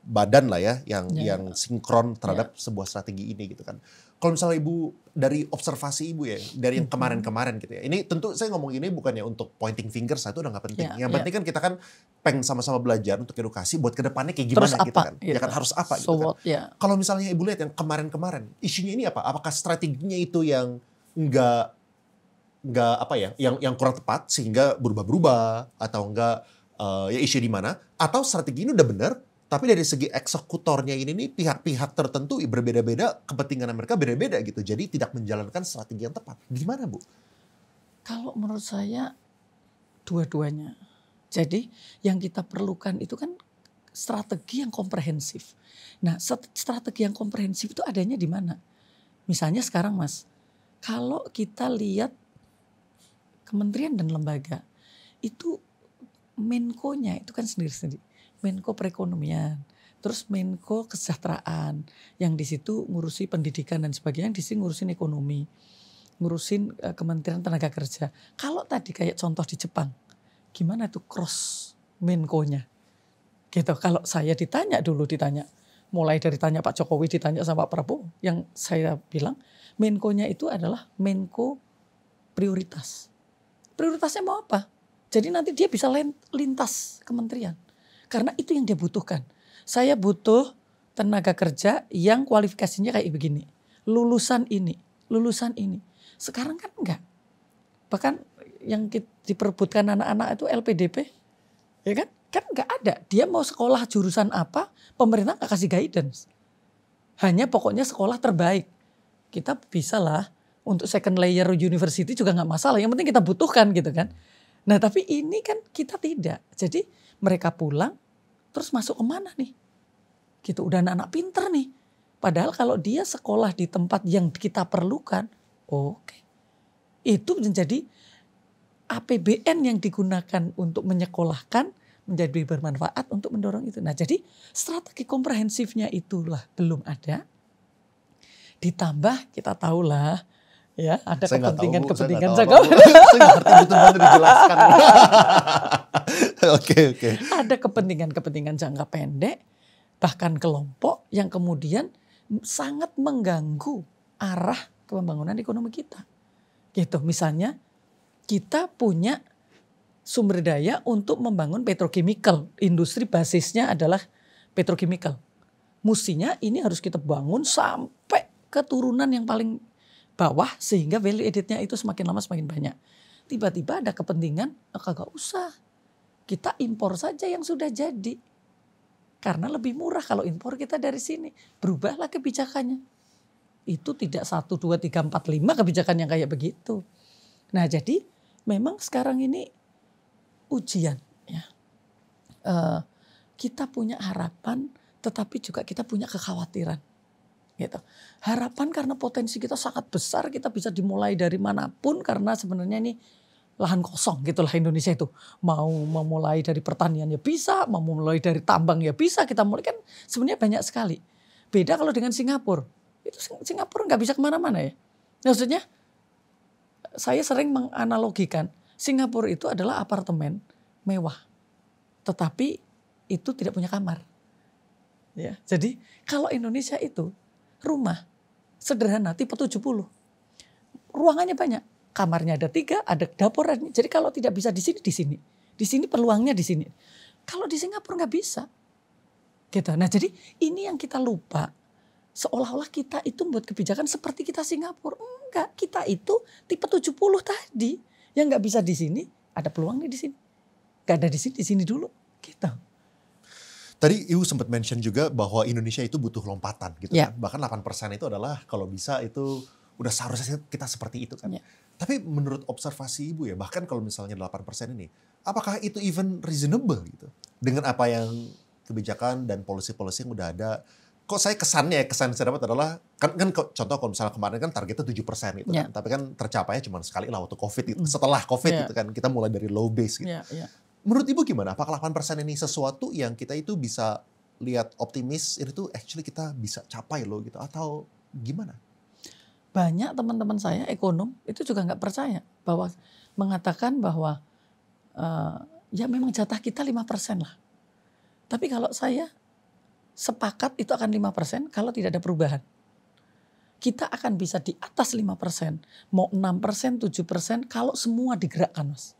badan lah ya yang sinkron terhadap sebuah strategi ini gitu kan. Kalau misalnya Ibu dari observasi Ibu ya, dari yang kemarin-kemarin gitu ya. Ini tentu saya ngomong ini bukannya untuk pointing finger, itu udah gak penting. Yang penting kan kita kan pengen sama-sama belajar untuk edukasi buat kedepannya kayak gimana gitu kan. Gitu. Ya kan harus apa gitu kan. Kalau misalnya Ibu lihat yang kemarin-kemarin, isunya ini apa? Apakah strateginya itu yang yang kurang tepat sehingga berubah-berubah atau enggak ya isu di mana? Atau strategi ini udah benar? Tapi dari segi eksekutornya ini nih pihak-pihak tertentu berbeda-beda, kepentingan mereka beda-beda gitu. Jadi tidak menjalankan strategi yang tepat. Gimana Bu? Kalau menurut saya dua-duanya. Jadi yang kita perlukan itu kan strategi yang komprehensif. Nah strategi yang komprehensif itu adanya di mana? Misalnya sekarang Mas, kalau kita lihat kementerian dan lembaga itu Menko-nya itu kan sendiri-sendiri. Menko perekonomian, terus Menko kesejahteraan, yang di situ ngurusi pendidikan dan sebagainya, di sini ngurusin ekonomi, ngurusin Kementerian Tenaga Kerja. Kalau tadi kayak contoh di Jepang, gimana tuh cross Menko-nya? Gitu. Kalau saya ditanya, mulai dari tanya Pak Jokowi, ditanya sama Pak Prabowo, yang saya bilang Menko-nya itu adalah Menko prioritas. Prioritasnya mau apa? Jadi nanti dia bisa lintas kementerian. Karena itu yang dia butuhkan. Saya butuh tenaga kerja yang kualifikasinya kayak begini. Lulusan ini. Sekarang kan enggak. Bahkan yang diperebutkan anak-anak itu LPDP. Ya kan? Kan enggak ada. Dia mau sekolah jurusan apa, pemerintah enggak kasih guidance. Hanya pokoknya sekolah terbaik. Kita bisa lah untuk second layer university juga enggak masalah. Yang penting kita butuhkan gitu kan. Nah tapi ini kan kita tidak. Jadi mereka pulang terus masuk kemana nih? Gitu udah anak-anak pinter nih. Padahal kalau dia sekolah di tempat yang kita perlukan, oke. Itu menjadi APBN yang digunakan untuk menyekolahkan menjadi bermanfaat untuk mendorong itu. Nah, jadi strategi komprehensifnya itulah belum ada. Ditambah kita tahulah ya ada kepentingan-kepentingan jangka pendek. Saya ngerti betul-betul dijelaskan. Oke. Ada kepentingan-kepentingan jangka pendek, bahkan kelompok yang kemudian sangat mengganggu arah pembangunan ekonomi kita. Gitu, misalnya kita punya sumber daya untuk membangun petrochemical, industri basisnya adalah petrochemical. Mestinya ini harus kita bangun sampai keturunan yang paling bawah sehingga value added-nya itu semakin lama semakin banyak. Tiba-tiba ada kepentingan, kagak usah. Kita impor saja yang sudah jadi. Karena lebih murah kalau impor kita dari sini. Berubahlah kebijakannya. Itu tidak 1, 2, 3, 4, 5 kebijakan yang kayak begitu. Nah jadi memang sekarang ini ujian. Ya. Kita punya harapan tetapi juga kita punya kekhawatiran. Gitu. Harapan karena potensi kita sangat besar, kita bisa dimulai dari manapun karena sebenarnya ini lahan kosong gitulah Indonesia itu. Mau memulai dari pertanian ya bisa, mau memulai dari tambang ya bisa, kita mulai kan sebenarnya banyak sekali. Beda kalau dengan Singapura. Itu Singapura nggak bisa kemana-mana ya. Maksudnya saya sering menganalogikan Singapura itu adalah apartemen mewah. Tetapi itu tidak punya kamar. Ya, jadi kalau Indonesia itu rumah sederhana tipe 70. Ruangannya banyak. Kamarnya ada 3, ada dapur. Jadi kalau tidak bisa di sini, di sini. Di sini peluangnya di sini. Kalau di Singapura nggak bisa. Gitu. Nah jadi ini yang kita lupa. Seolah-olah kita itu membuat kebijakan seperti kita Singapura. Enggak, kita itu tipe 70 tadi. Yang nggak bisa di sini, ada peluangnya di sini. Nggak ada di sini dulu. Gitu. Tadi Ibu sempat mention juga bahwa Indonesia itu butuh lompatan gitu Ya. kan. Bahkan 8% itu adalah kalau bisa itu udah seharusnya kita seperti itu kan. Ya. Tapi menurut observasi Ibu ya, bahkan kalau misalnya 8% ini, apakah itu even reasonable gitu? Dengan apa yang kebijakan dan policy-policy yang udah ada. Kok saya kesan saya dapat adalah, kan contoh kalau misalnya kemarin kan targetnya 7% gitu kan. Tapi kan tercapainya cuma sekali lah waktu COVID itu. Setelah COVID itu kan, kita mulai dari low base gitu. Menurut Ibu gimana? Apakah 8% ini sesuatu yang kita itu bisa lihat optimis, ini tuh actually kita bisa capai loh gitu, atau gimana? Banyak teman-teman saya ekonom itu juga nggak percaya bahwa mengatakan bahwa ya memang jatah kita 5% lah. Tapi kalau saya sepakat itu akan 5% kalau tidak ada perubahan. Kita akan bisa di atas 5%, mau 6%, 7% kalau semua digerakkan, Mas.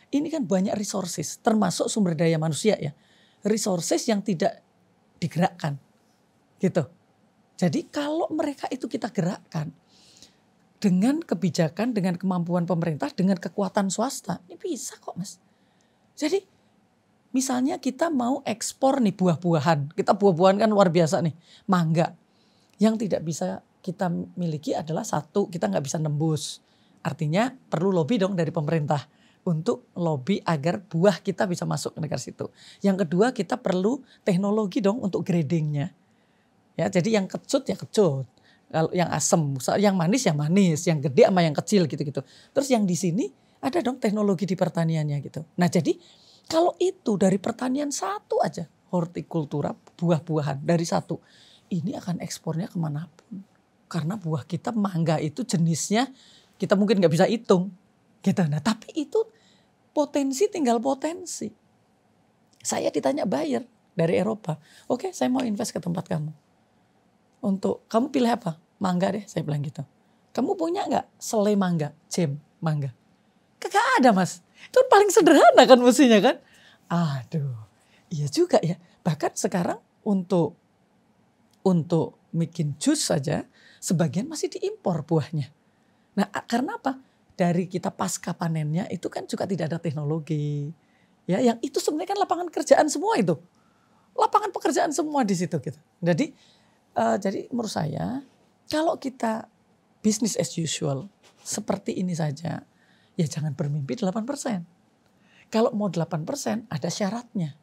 Ini kan banyak resources, termasuk sumber daya manusia ya. Resources yang tidak digerakkan. Gitu. Jadi kalau mereka itu kita gerakkan dengan kebijakan, dengan kemampuan pemerintah, dengan kekuatan swasta, ini bisa kok, Mas. Jadi misalnya kita mau ekspor nih buah-buahan. Kita buah-buahan kan luar biasa nih. Mangga. Yang tidak bisa kita miliki adalah satu, kita nggak bisa nembus. Artinya perlu lobby dong dari pemerintah. Untuk lobby agar buah kita bisa masuk ke negara situ. Yang kedua kita perlu teknologi dong untuk gradingnya. Ya, jadi yang kecut ya kecut. Kalau yang asem, yang manis ya manis. Yang gede sama yang kecil gitu-gitu. Terus yang di sini ada dong teknologi di pertaniannya gitu. Nah jadi kalau itu dari pertanian satu aja. Hortikultura, buah-buahan dari satu. Ini akan ekspornya kemanapun. Karena buah kita mangga itu jenisnya kita mungkin gak bisa hitung. Gitu. Nah tapi itu potensi tinggal potensi. Saya ditanya buyer dari Eropa. Oke, saya mau invest ke tempat kamu. Untuk kamu pilih apa? Mangga deh, saya bilang gitu. Kamu punya nggak selai mangga, jam mangga? Kagak ada, Mas. Itu paling sederhana kan mestinya kan. Aduh, iya juga ya. Bahkan sekarang untuk bikin jus saja sebagian masih diimpor buahnya. Nah, karena apa? Dari kita pasca panennya itu kan juga tidak ada teknologi. Ya, yang itu sebenarnya kan lapangan kerjaan semua itu. Lapangan pekerjaan semua di situ gitu. Jadi menurut saya kalau kita business as usual seperti ini saja, ya jangan bermimpi 8%. Kalau mau 8% ada syaratnya.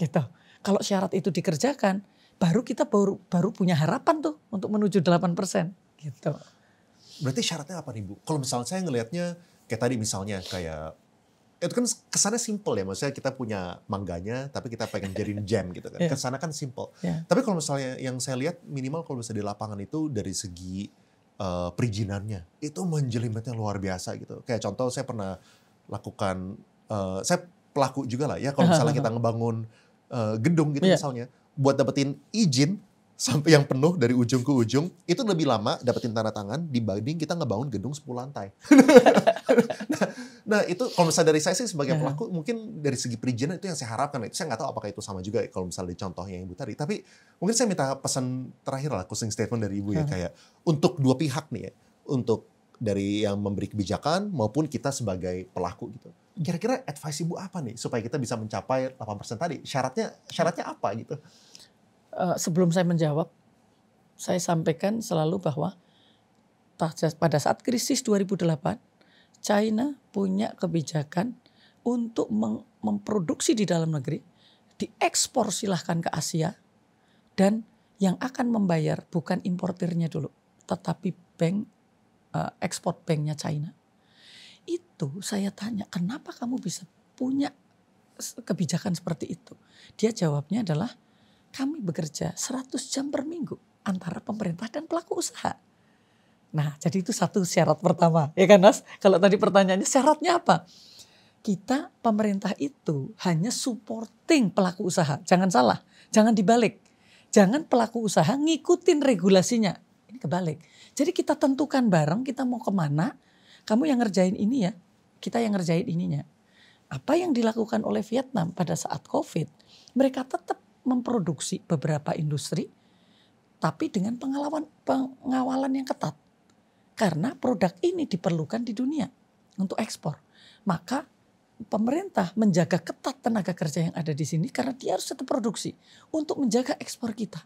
Gitu. Kalau syarat itu dikerjakan, baru punya harapan tuh untuk menuju 8% gitu. Berarti syaratnya apa nih Bu? Kalau misalnya saya ngelihatnya kayak tadi misalnya kayak itu kan kesannya simple ya, maksudnya kita punya mangganya tapi kita pengen jadiin jam gitu kan. Kesannya kan simple. Tapi kalau misalnya yang saya lihat minimal kalau misalnya di lapangan itu dari segi perizinannya itu menjelimetnya luar biasa gitu. Kayak contoh saya pernah lakukan, saya pelaku juga lah ya kalau misalnya kita ngebangun gedung gitu misalnya, buat dapetin izin sampai yang penuh dari ujung ke ujung itu lebih lama dapetin tanda tangan dibanding kita ngebangun gedung 10 lantai. Nah itu kalau misalnya dari saya sih sebagai pelaku mungkin dari segi perizinan itu yang saya harapkan. Itu saya nggak tahu apakah itu sama juga kalau misalnya di contohnya Ibu tadi. Tapi mungkin saya minta pesan terakhir lah, closing statement dari Ibu ya, kayak untuk dua pihak nih ya, untuk dari yang memberi kebijakan maupun kita sebagai pelaku gitu. Kira-kira advice Ibu apa nih supaya kita bisa mencapai 8% tadi? Syaratnya apa gitu? Sebelum saya menjawab, saya sampaikan selalu bahwa pada saat krisis 2008, China punya kebijakan untuk memproduksi di dalam negeri, diekspor silahkan ke Asia, dan yang akan membayar bukan importirnya dulu, tetapi ekspor banknya China. Itu saya tanya, kenapa kamu bisa punya kebijakan seperti itu? Dia jawabnya adalah, kami bekerja 100 jam per minggu antara pemerintah dan pelaku usaha. Nah, jadi itu satu syarat pertama. Ya kan, Mas? Kalau tadi pertanyaannya syaratnya apa? Kita, pemerintah itu hanya supporting pelaku usaha. Jangan salah, jangan dibalik. Jangan pelaku usaha ngikutin regulasinya. Ini kebalik. Jadi kita tentukan bareng kita mau kemana. Kamu yang ngerjain ini ya, kita yang ngerjain ininya. Apa yang dilakukan oleh Vietnam pada saat COVID, mereka tetap memproduksi beberapa industri, tapi dengan pengawalan yang ketat. Karena produk ini diperlukan di dunia untuk ekspor. Maka pemerintah menjaga ketat tenaga kerja yang ada di sini karena dia harus tetap produksi untuk menjaga ekspor kita.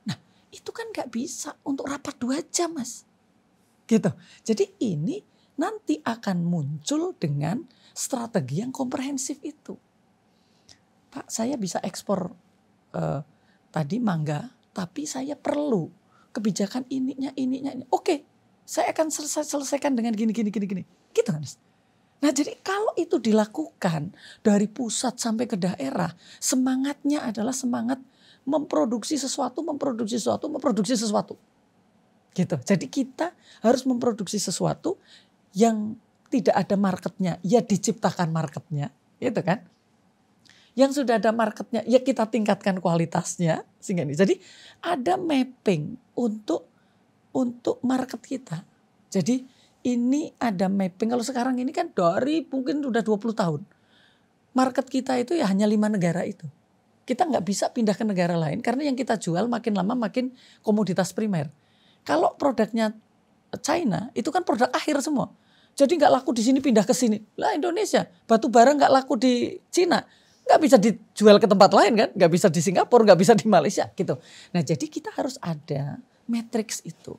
Nah, itu kan gak bisa untuk rapat 2 jam, Mas. Gitu. Jadi ini nanti akan muncul dengan strategi yang komprehensif itu. Pak, saya bisa ekspor tadi mangga, tapi saya perlu kebijakan ininya. Oke, saya akan selesaikan dengan gini. Gitu kan? Nah, jadi kalau itu dilakukan dari pusat sampai ke daerah, semangatnya adalah semangat memproduksi sesuatu. Gitu. Jadi kita harus memproduksi sesuatu yang tidak ada marketnya, ya diciptakan marketnya, gitu kan? Yang sudah ada marketnya, ya kita tingkatkan kualitasnya. Sehingga ini. Jadi ada mapping untuk market kita. Jadi ini ada mapping. Kalau sekarang ini kan dari mungkin udah 20 tahun. Market kita itu ya hanya 5 negara itu. Kita nggak bisa pindah ke negara lain. Karena yang kita jual makin lama makin komoditas primer. Kalau produknya China itu kan produk akhir semua. Jadi nggak laku di sini pindah ke sini. Lah Indonesia, batu bara nggak laku di Cina. Nggak bisa dijual ke tempat lain kan, nggak bisa di Singapura, nggak bisa di Malaysia gitu. Nah jadi kita harus ada matriks itu.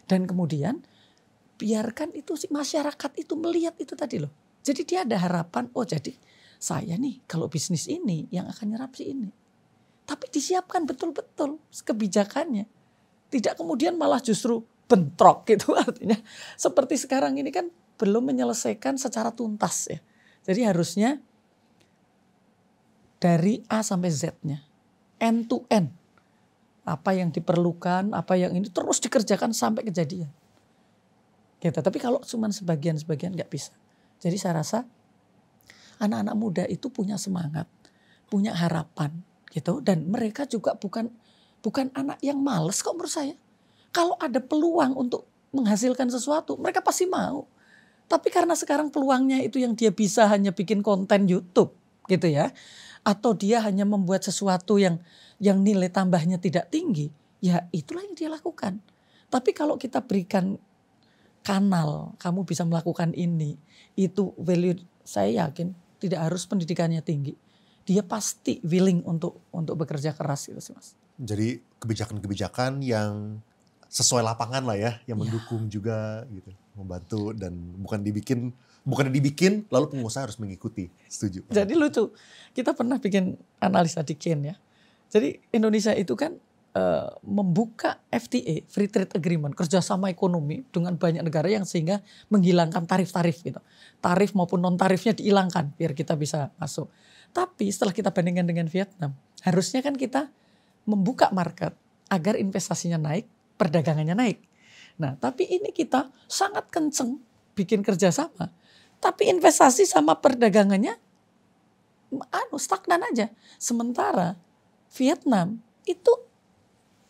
Dan kemudian biarkan itu si masyarakat itu melihat itu tadi loh. Jadi dia ada harapan, oh jadi saya nih kalau bisnis ini yang akan nyerap si ini. Tapi disiapkan betul-betul kebijakannya. Tidak kemudian malah justru bentrok gitu, artinya seperti sekarang ini kan belum menyelesaikan secara tuntas ya. Jadi harusnya dari A sampai Z-nya, end to end. Apa yang diperlukan, apa yang ini terus dikerjakan sampai kejadian. Gitu. Tapi kalau cuma sebagian-sebagian nggak bisa. Jadi saya rasa anak-anak muda itu punya semangat, punya harapan gitu. Dan mereka juga bukan anak yang malas kok menurut saya. Kalau ada peluang untuk menghasilkan sesuatu, mereka pasti mau. Tapi karena sekarang peluangnya itu yang dia bisa hanya bikin konten YouTube gitu ya. Atau dia hanya membuat sesuatu yang nilai tambahnya tidak tinggi, ya itulah yang dia lakukan. Tapi kalau kita berikan kanal, kamu bisa melakukan ini, itu value, saya yakin tidak harus pendidikannya tinggi. Dia pasti willing untuk bekerja keras gitu sih Mas. Jadi kebijakan-kebijakan yang sesuai lapangan lah ya, yang mendukung juga gitu, membantu dan bukan dibikin lalu pengusaha harus mengikuti. Setuju. Jadi lucu, kita pernah bikin analisa di Ken ya. Jadi Indonesia itu kan membuka FTA, Free Trade Agreement, kerjasama ekonomi dengan banyak negara yang sehingga menghilangkan tarif-tarif gitu. Tarif maupun non-tarifnya dihilangkan biar kita bisa masuk. Tapi setelah kita bandingkan dengan Vietnam, harusnya kan kita membuka market agar investasinya naik, perdagangannya naik. Nah, tapi ini kita sangat kenceng bikin kerjasama, tapi investasi sama perdagangannya stagnan aja. Sementara Vietnam itu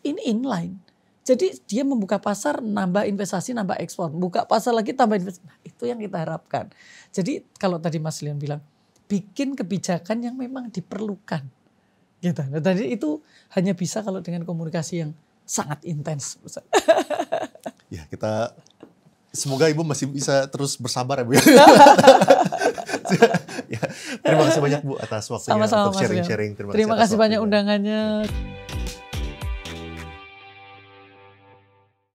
ini inline. Jadi dia membuka pasar, nambah investasi, nambah ekspor. Buka pasar lagi, tambah investasi. Nah, itu yang kita harapkan. Jadi kalau tadi Mas Leon bilang, bikin kebijakan yang memang diperlukan. Gitu. Nah, tadi itu hanya bisa kalau dengan komunikasi yang sangat intens. Ya, kita semoga Ibu masih bisa terus bersabar ya Bu. Ya, terima kasih banyak Bu atas waktunya Sama-sama, untuk sharing-sharing. Terima kasih banyak undangannya.